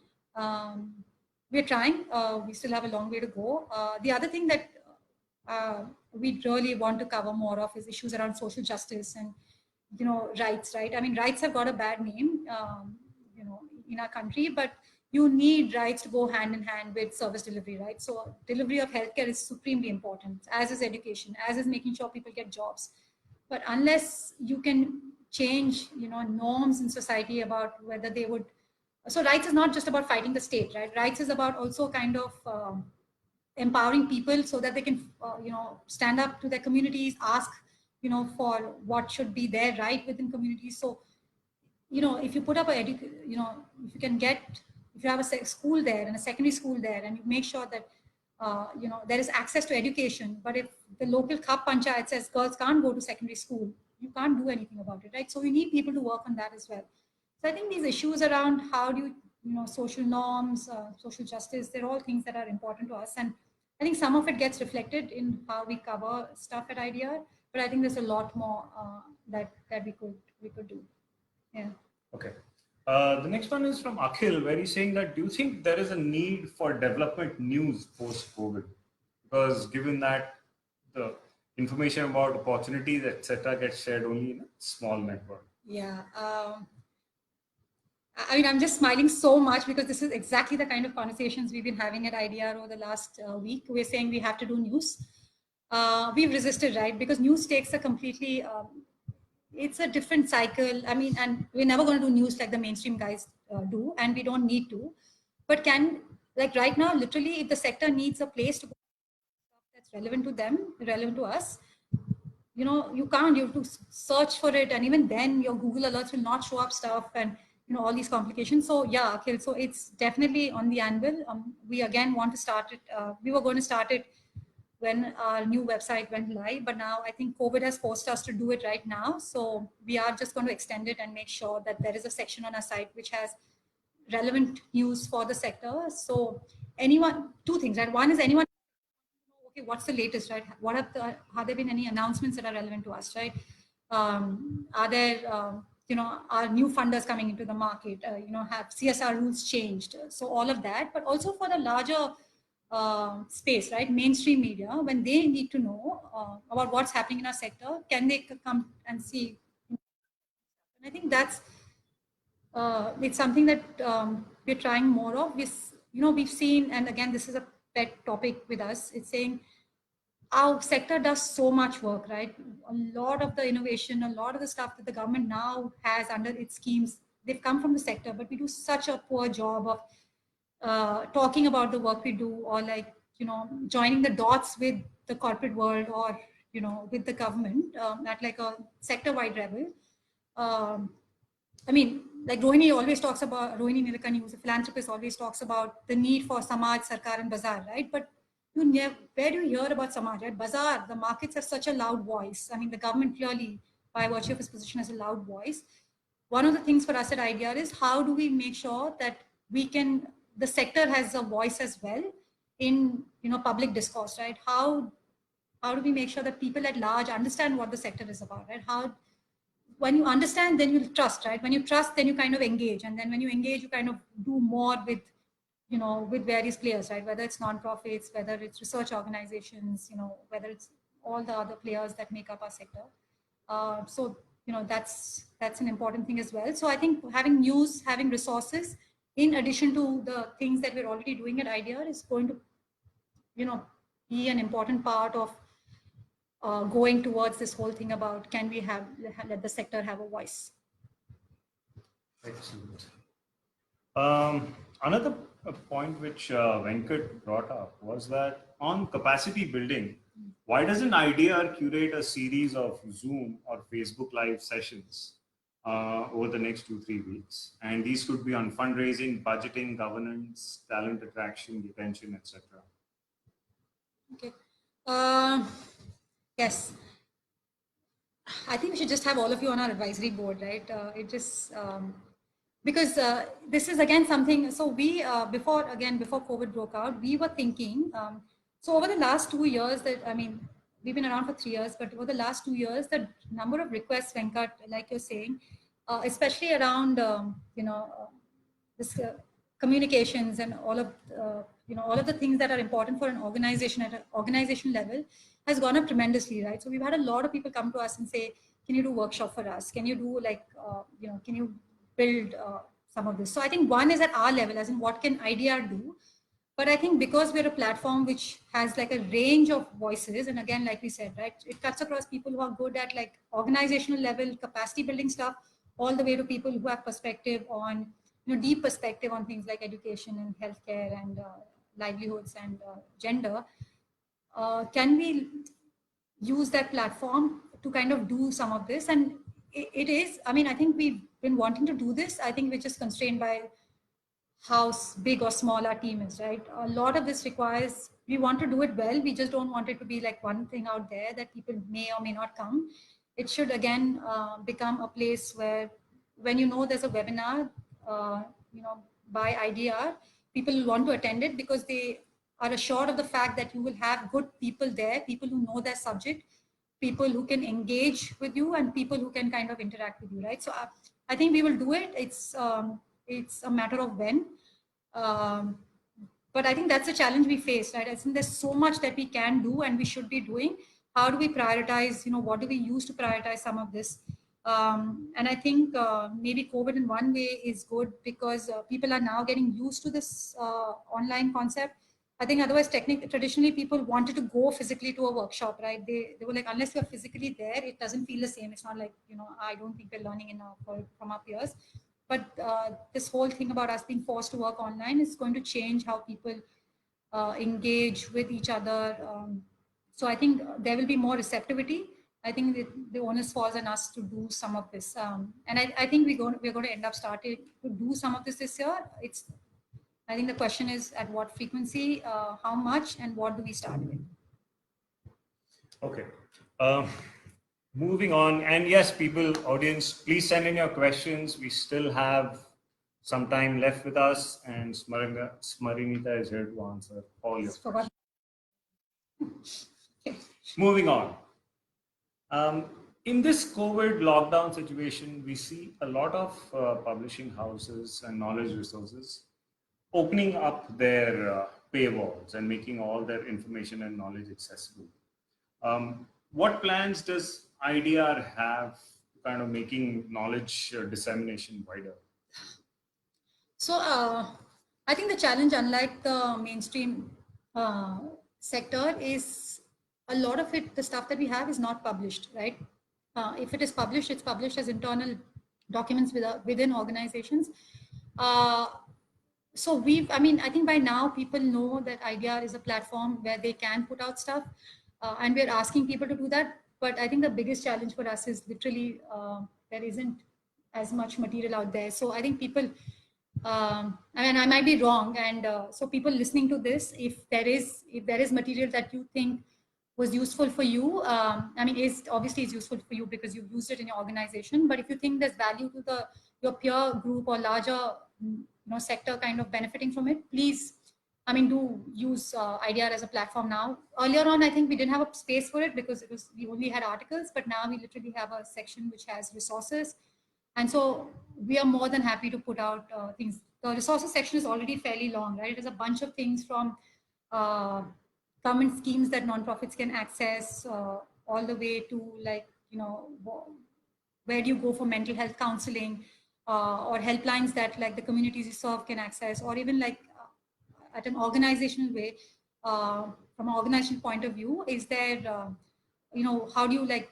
We're trying, we still have a long way to go. The other thing that we really want to cover more of is issues around social justice and, you know, rights, right? I mean, rights have got a bad name, you know, in our country, but you need rights to go hand in hand with service delivery, right? So delivery of healthcare is supremely important, as is education, as is making sure people get jobs. But unless you can change, you know, norms in society about whether they would, so rights is not just about fighting the state, right? Rights is about also kind of empowering people so that they can, you know, stand up to their communities, ask, you know, for what should be their right within communities. So, you know, if you put up you know, if you can get, if you have a school there and a secondary school there, and you make sure that, you know, there is access to education, but if the local Khap Panchayat says girls can't go to secondary school, you can't do anything about it, right? So we need people to work on that as well. So I think these issues around how do you know, social norms, social justice, they're all things that are important to us. And I think some of it gets reflected in how we cover stuff at IDR, but I think there's a lot more that we could do. Yeah. Okay. The next one is from Akhil, where he's saying that, do you think there is a need for development news post-COVID? Because given that the information about opportunities, etc., gets shared only in a small network. Yeah. I mean, I'm just smiling so much because this is exactly the kind of conversations we've been having at IDR over the last week. We're saying we have to do news. We've resisted, right? Because news takes a completely, it's a different cycle. I mean, and we're never going to do news like the mainstream guys do, and we don't need to. But like right now, literally, if the sector needs a place to go that's relevant to them, relevant to us, you know, you can't, you have to search for it. And even then your Google alerts will not show up stuff and, you know, all these complications. So yeah, Akhil, so it's definitely on the anvil. We again want to start it. We were going to start it when our new website went live, but now I think COVID has forced us to do it right now. So we are just going to extend it and make sure that there is a section on our site which has relevant news for the sector. So anyone, two things, right? One is anyone, okay, what's the latest, right? Have there been any announcements that are relevant to us, right? Are there, you know, are new funders coming into the market? You know, have CSR rules changed? So all of that, but also for the larger space, right? Mainstream media, when they need to know about what's happening in our sector, can they come and see? And I think that's, it's something that we're trying more of. You know, we've seen, and again, this is a pet topic with us. It's saying our sector does so much work, right? A lot of the innovation, a lot of the stuff that the government now has under its schemes, they've come from the sector, but we do such a poor job of talking about the work we do, or like, you know, joining the dots with the corporate world, or, you know, with the government at like a sector-wide level. I mean, like Rohini always talks about, Rohini Nilekani, who's a philanthropist, always talks about the need for Samaj, Sarkar and Bazaar, right? But where do you hear about Samaj, right? Bazaar, the markets have such a loud voice. I mean, the government clearly, by virtue of its position, has a loud voice. One of the things for us at IDR is how do we make sure that we can, the sector has a voice as well in, you know, public discourse, right? How do we make sure that people at large understand what the sector is about, right? When you understand, then you'll trust, right? When you trust, then you kind of engage. And then when you engage, you kind of do more with with various players, right? Whether it's nonprofits, whether it's research organizations, whether it's all the other players that make up our sector. So that's an important thing as well. So I think having news, having resources, in addition to the things that we're already doing at IDEA, is going to be an important part of going towards this whole thing about can we let the sector have a voice. Excellent. Another point which Venkat brought up was that on capacity building, why doesn't IDEA curate a series of Zoom or Facebook Live sessions over the next 2-3 weeks? And these could be on fundraising, budgeting, governance, talent attraction, retention, etc. Okay. Yes. I think we should just have all of you on our advisory board, right? It just because this is again something. So we before COVID broke out, we were thinking. So over the last 2 years, we've been around for 3 years, but over the last 2 years, the number of requests, Venkat, like you're saying, especially around this communications and all of the things that are important for an organization at an organization level has gone up tremendously, right? So we've had a lot of people come to us and say, can you do workshop for us? Can you do can you build some of this? So I think one is at our level, as in what can IDEA do? But I think because we're a platform which has like a range of voices, and again, like we said, right, it cuts across people who are good at like organizational level, capacity building stuff, all the way to people who have perspective on, deep perspective on things like education and healthcare and livelihoods and gender. Can we use that platform to kind of do some of this? And it is, I think we've been wanting to do this. I think we're just constrained by how big or small our team is, right? A lot of this requires, we want to do it well. We just don't want it to be like one thing out there that people may or may not come. It should again become a place where when there's a webinar, by IDEA, people will want to attend it because they are assured of the fact that you will have good people there, people who know their subject, people who can engage with you, and people who can kind of interact with you, right? So I think we will do it. It's a matter of when. But I think that's the challenge we face, right? I think there's so much that we can do and we should be doing. How do we prioritize, what do we use to prioritize some of this? And I think maybe COVID in one way is good because people are now getting used to this online concept. I think otherwise, traditionally, people wanted to go physically to a workshop, right? They were like, unless you're physically there, it doesn't feel the same. It's not like, I don't think we're learning enough from our peers. But this whole thing about us being forced to work online is going to change how people engage with each other. So I think there will be more receptivity. I think the onus falls on us to do some of this. And I think we're going to end up starting to do some of this year. I think the question is at what frequency, how much, and what do we start with? Okay. Moving on, and yes, audience, please send in your questions. We still have some time left with us, and Smarinita is here to answer all your questions. Okay. Moving on. In this COVID lockdown situation, we see a lot of publishing houses and knowledge resources opening up their paywalls and making all their information and knowledge accessible. What plans does IDEA have to kind of making knowledge dissemination wider? So I think the challenge, unlike the mainstream sector, is a lot of it, the stuff that we have is not published, right? If it is published, it's published as internal documents within organizations. So I think by now people know that IDEA is a platform where they can put out stuff, and we're asking people to do that. But I think the biggest challenge for us is literally there isn't as much material out there. So I think people, I might be wrong, and so people listening to this, if there is material that you think was useful for you, is useful for you because you've used it in your organization. But if you think there's value to your peer group or larger sector kind of benefiting from it, please, do use IDEA as a platform now. Earlier on, I think we didn't have a space for it because we only had articles, but now we literally have a section which has resources. And so we are more than happy to put out things. The resources section is already fairly long, right? It is a bunch of things from government schemes that nonprofits can access, all the way to like, where do you go for mental health counseling, or helplines that like the communities you serve can access, or even like at an organizational way, from an organizational point of view, is there, how do you like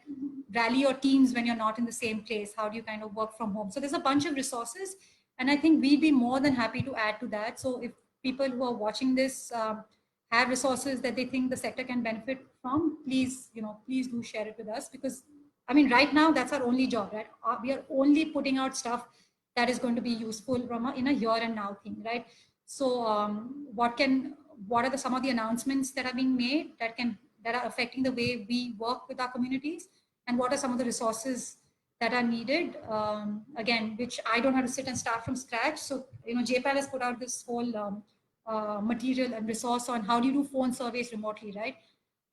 rally your teams when you're not in the same place? How do you kind of work from home? So there's a bunch of resources, and I think we'd be more than happy to add to that. So if people who are watching this have resources that they think the sector can benefit from, please, please do share it with us, because I mean, right now that's our only job, right? We are only putting out stuff that is going to be useful from in a here and now thing, right? So what are some of the announcements that are being made that are affecting the way we work with our communities, and what are some of the resources that are needed, again, which I don't have to sit and start from scratch. So, JPAL has put out this whole material and resource on how do you do phone surveys remotely, right?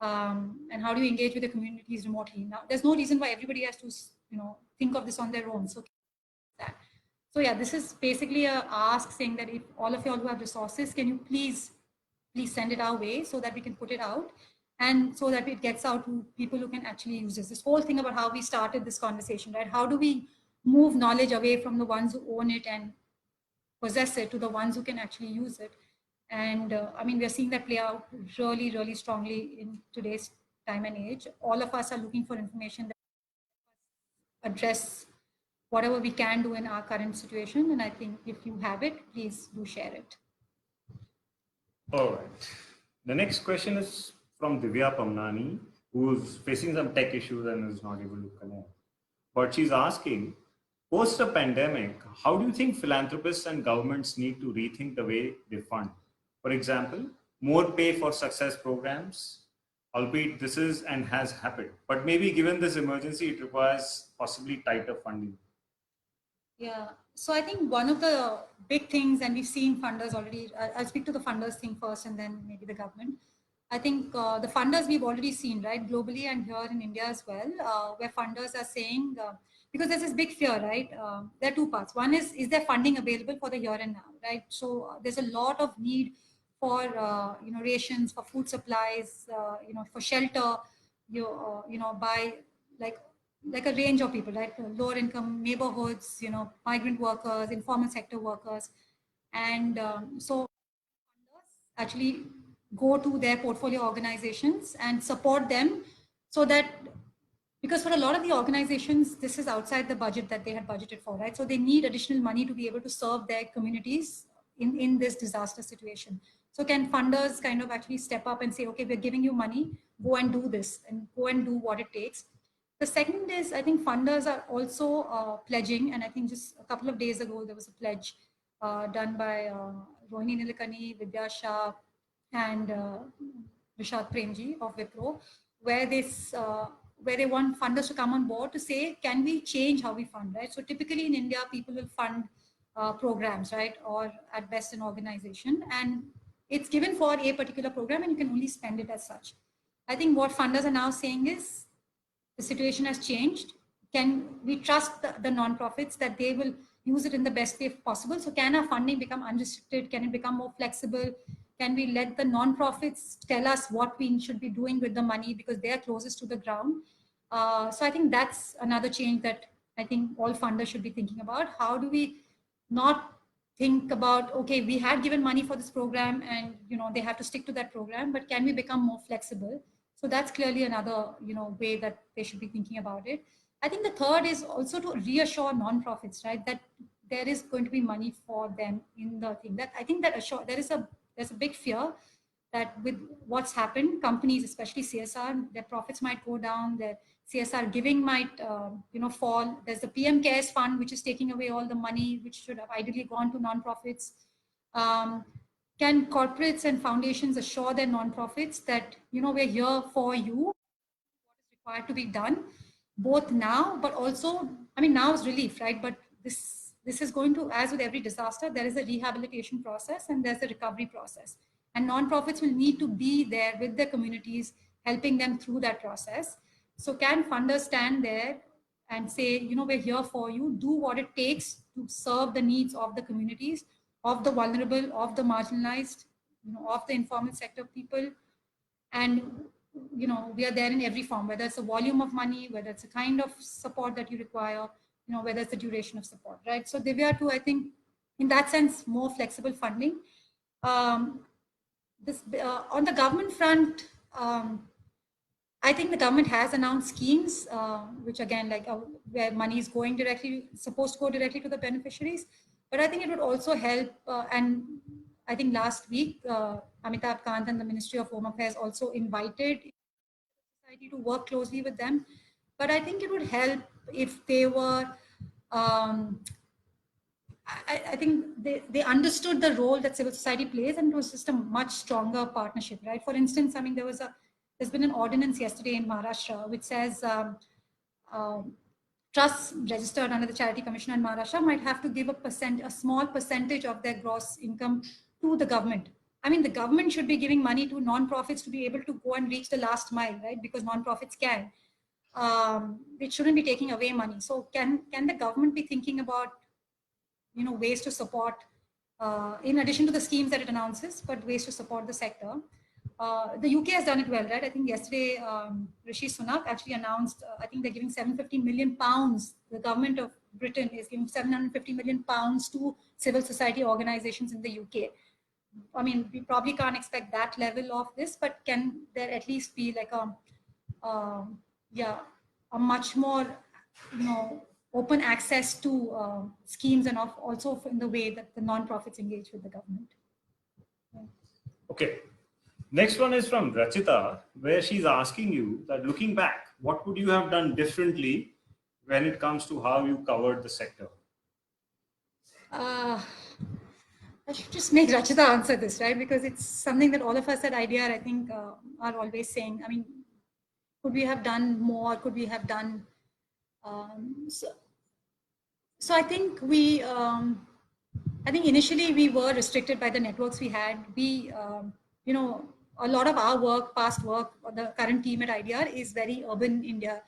And how do you engage with the communities remotely? Now, there's no reason why everybody has to, think of this on their own. So that. So yeah, this is basically a ask saying that if all of y'all who have resources, can you please send it our way so that we can put it out, and so that it gets out to people who can actually use this. This whole thing about how we started this conversation, right? How do we move knowledge away from the ones who own it and possess it to the ones who can actually use it? And I mean, we're seeing that play out really, really strongly in today's time and age. All of us are looking for information that address whatever we can do in our current situation. And I think if you have it, please do share it. All right. The next question is from Divya Pamnani, who's facing some tech issues and is not able to connect. But she's asking, post a pandemic, how do you think philanthropists and governments need to rethink the way they fund? For example, more pay for success programs, albeit this is and has happened, but maybe given this emergency, it requires possibly tighter funding. Yeah, so I think one of the big things, and we've seen funders already, I'll speak to the funders thing first and then maybe the government. I think the funders we've already seen, right, globally and here in India as well, where funders are saying, because there's this big fear, right? There are two parts. One is there funding available for the here and now, right? So there's a lot of need for, rations, for food supplies, for shelter, by like a range of people, right? Lower income neighborhoods, migrant workers, informal sector workers. And so actually go to their portfolio organizations and support them, so that, because for a lot of the organizations, this is outside the budget that they had budgeted for, right? So they need additional money to be able to serve their communities in this disaster situation. So can funders kind of actually step up and say, okay, we're giving you money, go and do this and go and do what it takes. The second is, I think funders are also pledging, and I think just a couple of days ago, there was a pledge done by Rohini Nilekani, Vidya Shah, and Rishad Premji of Wipro, where they want funders to come on board to say, can we change how we fund, right? So typically in India, people will fund programs, right? Or at best an organization, and it's given for a particular program and you can only spend it as such. I think what funders are now saying is, the situation has changed. Can we trust the nonprofits that they will use it in the best way possible? So can our funding become unrestricted? Can it become more flexible? Can we let the nonprofits tell us what we should be doing with the money, because they are closest to the ground? So I think that's another change that I think all funders should be thinking about. How do we not think about, okay, we had given money for this program and they have to stick to that program, but can we become more flexible? So that's clearly another way that they should be thinking about it. I think the third is also to reassure nonprofits, right, that there is going to be money for them in the thing. That I think that there's a big fear that with what's happened, companies, especially CSR, their profits might go down, their CSR giving might fall. There's the PM CARES fund, which is taking away all the money, which should have ideally gone to nonprofits. Can corporates and foundations assure their nonprofits that, we're here for you, what is required to be done, both now, but also, I mean, now is relief, right? But this is going to, as with every disaster, there is a rehabilitation process and there's a recovery process. And nonprofits will need to be there with their communities, helping them through that process. So can funders stand there and say, we're here for you, do what it takes to serve the needs of the communities, of the vulnerable, of the marginalized, of the informal sector people. And, we are there in every form, whether it's a volume of money, whether it's a kind of support that you require, whether it's the duration of support, right? So Divya too, I think, in that sense, more flexible funding. On the government front, I think the government has announced schemes, which again, where money is going directly, supposed to go directly to the beneficiaries. But I think it would also help. And I think last week, Amitabh Kant and the Ministry of Home Affairs also invited society to work closely with them. But I think it would help if they were, I think they understood the role that civil society plays, and it was just a much stronger partnership, right? For instance, I mean, there's been an ordinance yesterday in Maharashtra which says trusts registered under the Charity Commission in Maharashtra might have to give a small percentage of their gross income to the government. I mean, the government should be giving money to non-profits to be able to go and reach the last mile, right? Because non-profits can. It shouldn't be taking away money. So can the government be thinking about ways to support, in addition to the schemes that it announces, but ways to support the sector? The UK has done it well, right? I think yesterday, Rishi Sunak actually announced, I think they're giving 750 million pounds. The government of Britain is giving 750 million pounds to civil society organizations in the UK. I mean, we probably can't expect that level of this, but can there at least be like a much more, open access to schemes, and also in the way that the non-profits engage with the government? Yeah. Okay. Next one is from Rachita, where she's asking you that looking back, what would you have done differently when it comes to how you covered the sector? I should just make Rachita answer this, right? Because it's something that all of us at IDR, I think, are always saying. I mean, could we have done more? Could we have done? So I think I think initially we were restricted by the networks we had. We, a lot of our work, past work, or the current team at IDR is very urban India,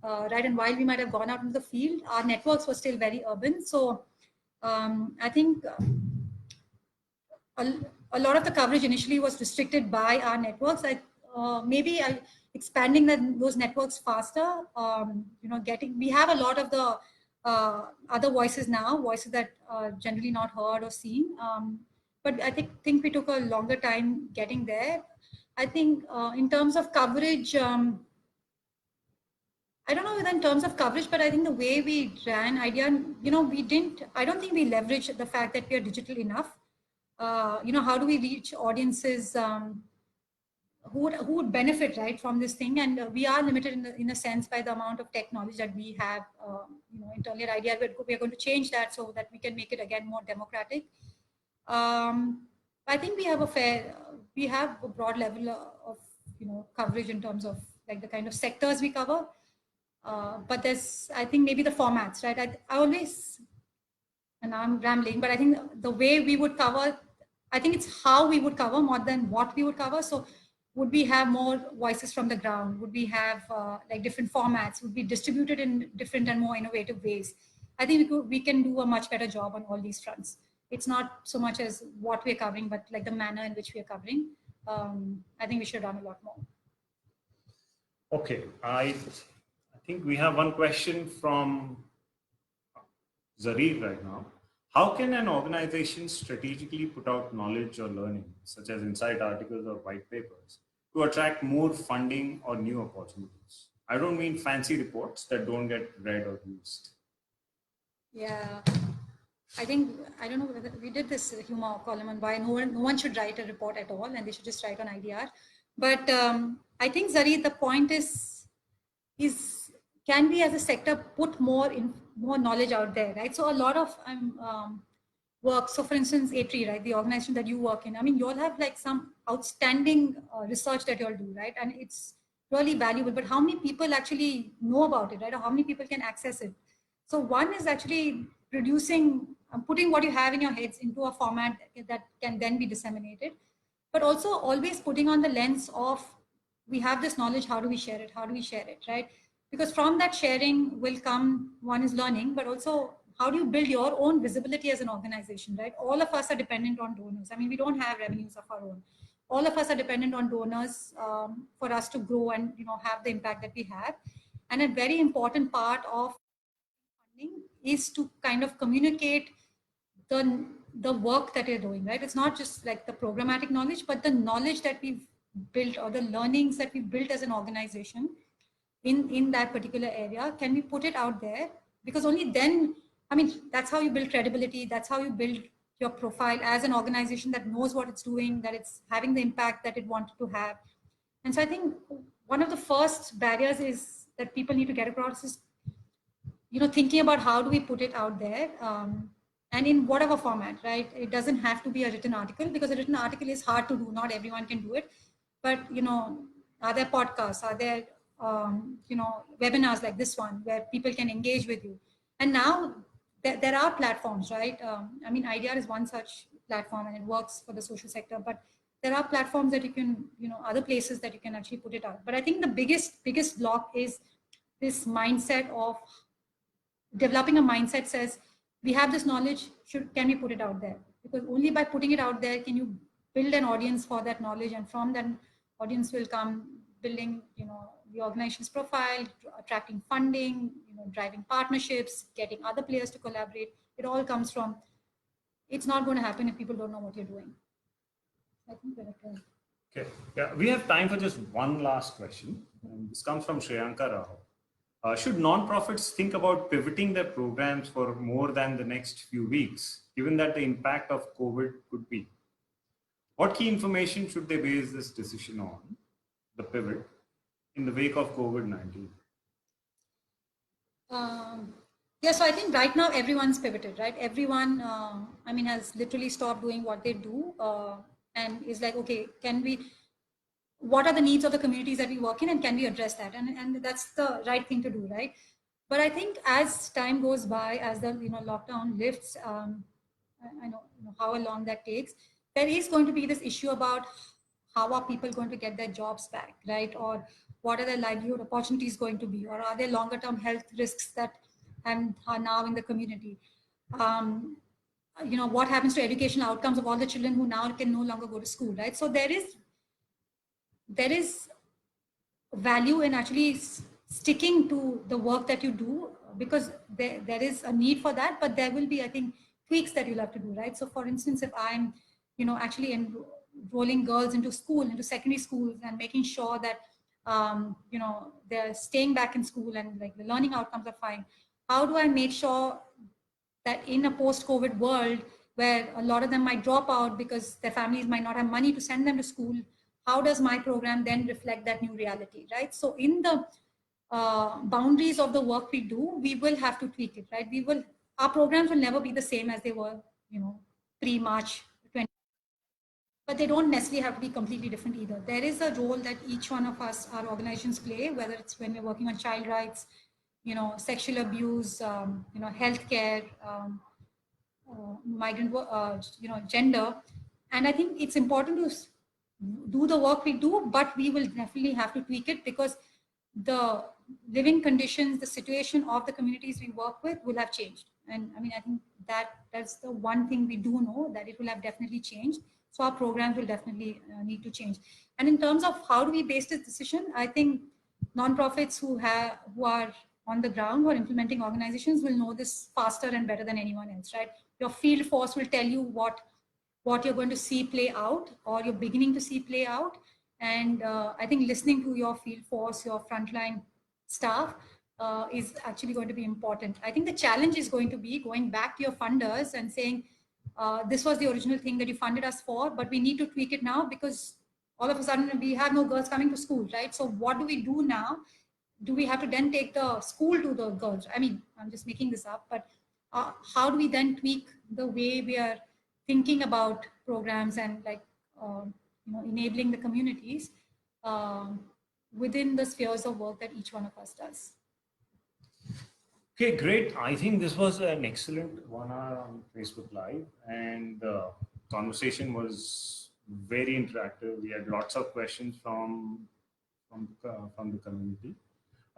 right? And while we might have gone out into the field, our networks were still very urban. So I think a lot of the coverage initially was restricted by our networks. Maybe expanding those networks faster. We have a lot of the other voices now, voices that are generally not heard or seen. But I think we took a longer time getting there. I think in terms of coverage, I don't know whether in terms of coverage, but I think the way we ran IDEA, I don't think we leveraged the fact that we are digital enough. How do we reach audiences who would benefit, right, from this thing? And we are limited in a sense by the amount of tech knowledge that we have, internally at IDEA. We're going to change that so that we can make it again more democratic. I think we have a broad level of, coverage in terms of like the kind of sectors we cover. But there's, I think maybe the formats, right? I always, and I'm rambling, but I think the way we would cover, I think it's how we would cover more than what we would cover. So would we have more voices from the ground? Would we have like different formats? Would be distributed in different and more innovative ways? I think we can do a much better job on all these fronts. It's not so much as what we're covering, but like the manner in which we are covering. I think we should run a lot more. Okay, I think we have one question from Zarir right now. How can an organization strategically put out knowledge or learning, such as insight articles or white papers, to attract more funding or new opportunities? I don't mean fancy reports that don't get read or used. Yeah, I don't know whether we did this humor column on why no one should write a report at all, and they should just write on IDR. But I think, Zari, the point is can we as a sector put more knowledge out there, right? So a lot of work. So for instance, ATRI, right, the organization that you work in, I mean, you all have like some outstanding research that you all do, right? And it's really valuable, but how many people actually know about it, right? Or how many people can access it? So one is actually putting what you have in your heads into a format that can then be disseminated, but also always putting on the lens of, we have this knowledge, how do we share it? How do we share it, right? because from that sharing will come, one is learning, but also how do you build your own visibility as an organization, right? All of us are dependent on donors. I mean, we don't have revenues of our own. All of us are dependent on donors for us to grow and have the impact that we have. And a very important part of funding is to kind of communicate the work that you're doing, right? It's not just like the programmatic knowledge, but the knowledge that we've built or the learnings that we've built as an organization in that particular area. Can we put it out there? Because only then, I mean, that's how you build credibility. That's how you build your profile as an organization that knows what it's doing, that it's having the impact that it wanted to have. And so I think one of the first barriers is that people need to get across is, thinking about how do we put it out there, and in whatever format, right? It doesn't have to be a written article, because a written article is hard to do. Not everyone can do it. But, are there podcasts? Are there, webinars like this one where people can engage with you? And now there are platforms, right? I mean, IDEA is one such platform, and it works for the social sector, but there are platforms that you can, other places that you can actually put it out. But I think the biggest block is this mindset of developing a mindset says, we have this knowledge, can we put it out there? Because only by putting it out there can you build an audience for that knowledge, and from that audience will come building, the organization's profile, attracting funding, driving partnerships, getting other players to collaborate. It all comes from, it's not going to happen if people don't know what you're doing. I think we're okay. Okay, yeah, we have time for just one last question. And this comes from Shreyanka Rao. Should nonprofits think about pivoting their programs for more than the next few weeks, given that the impact of COVID could be? What key information should they base this decision on, the pivot, in the wake of COVID-19? Yeah, so I think right now everyone's pivoted, right? Everyone, has literally stopped doing what they do and is like, okay, what are the needs of the communities that we work in, and can we address that? And that's the right thing to do, right? But I think as time goes by, as the lockdown lifts, I know how long that takes. There is going to be this issue about how are people going to get their jobs back, right? Or what are their livelihood opportunities going to be? Or are there longer term health risks that are now in the community? What happens to educational outcomes of all the children who now can no longer go to school, right? So there is value in actually sticking to the work that you do, because there is a need for that, but there will be, I think, tweaks that you'll have to do, right? So for instance, if I'm, actually enrolling girls into school, into secondary schools, and making sure that, they're staying back in school and like the learning outcomes are fine, how do I make sure that in a post-COVID world where a lot of them might drop out because their families might not have money to send them to school, how does my program then reflect that new reality, right? So in the boundaries of the work we do, we will have to tweak it, right? Our programs will never be the same as they were, pre-March 20. But they don't necessarily have to be completely different either. There is a role that each one of us, our organizations play, whether it's when we're working on child rights, sexual abuse, healthcare, migrant, gender. And I think it's important to do the work we do, but we will definitely have to tweak it, because the living conditions, the situation of the communities we work with will have changed. And I think that's the one thing we do know, that it will have definitely changed. So our programs will definitely need to change. And in terms of how do we base this decision, I think nonprofits who are on the ground, who are implementing organizations, will know this faster and better than anyone else, right? Your field force will tell you what you're going to see play out, or you're beginning to see play out. And I think listening to your field force, your frontline staff, is actually going to be important. I think the challenge is going to be going back to your funders and saying, this was the original thing that you funded us for, but we need to tweak it now, because all of a sudden we have no girls coming to school, right? So what do we do now? Do we have to then take the school to the girls? I mean, I'm just making this up, but how do we then tweak the way we are thinking about programs and like, enabling the communities within the spheres of work that each one of us does? Okay, great. I think this was an excellent 1 hour on Facebook Live, and the conversation was very interactive. We had lots of questions from the community.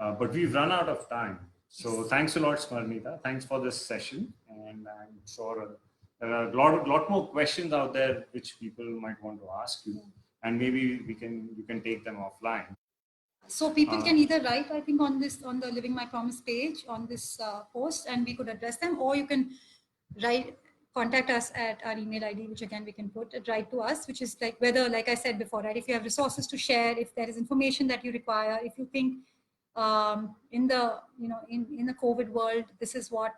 but we've run out of time. So thanks a lot, Smarnita. Thanks for this session. And I'm sure there are a lot more questions out there which people might want to ask you. And maybe you can take them offline. So people can either write, I think, on the Living My Promise page on this post, and we could address them, or you can contact us at our email ID, which again we can write to us, which is whether, like I said before, right, if you have resources to share, if there is information that you require, if you think in the COVID world, this is what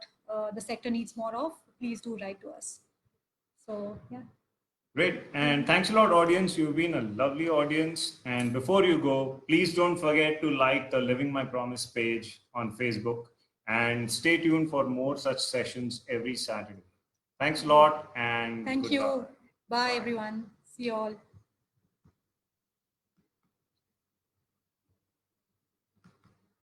the sector needs more of, please do write to us. So yeah. Great. And thanks a lot, audience. You've been a lovely audience. And before you go, please don't forget to like the Living My Promise page on Facebook, and stay tuned for more such sessions every Saturday. Thanks a lot, and thank you. Bye, everyone. See you all.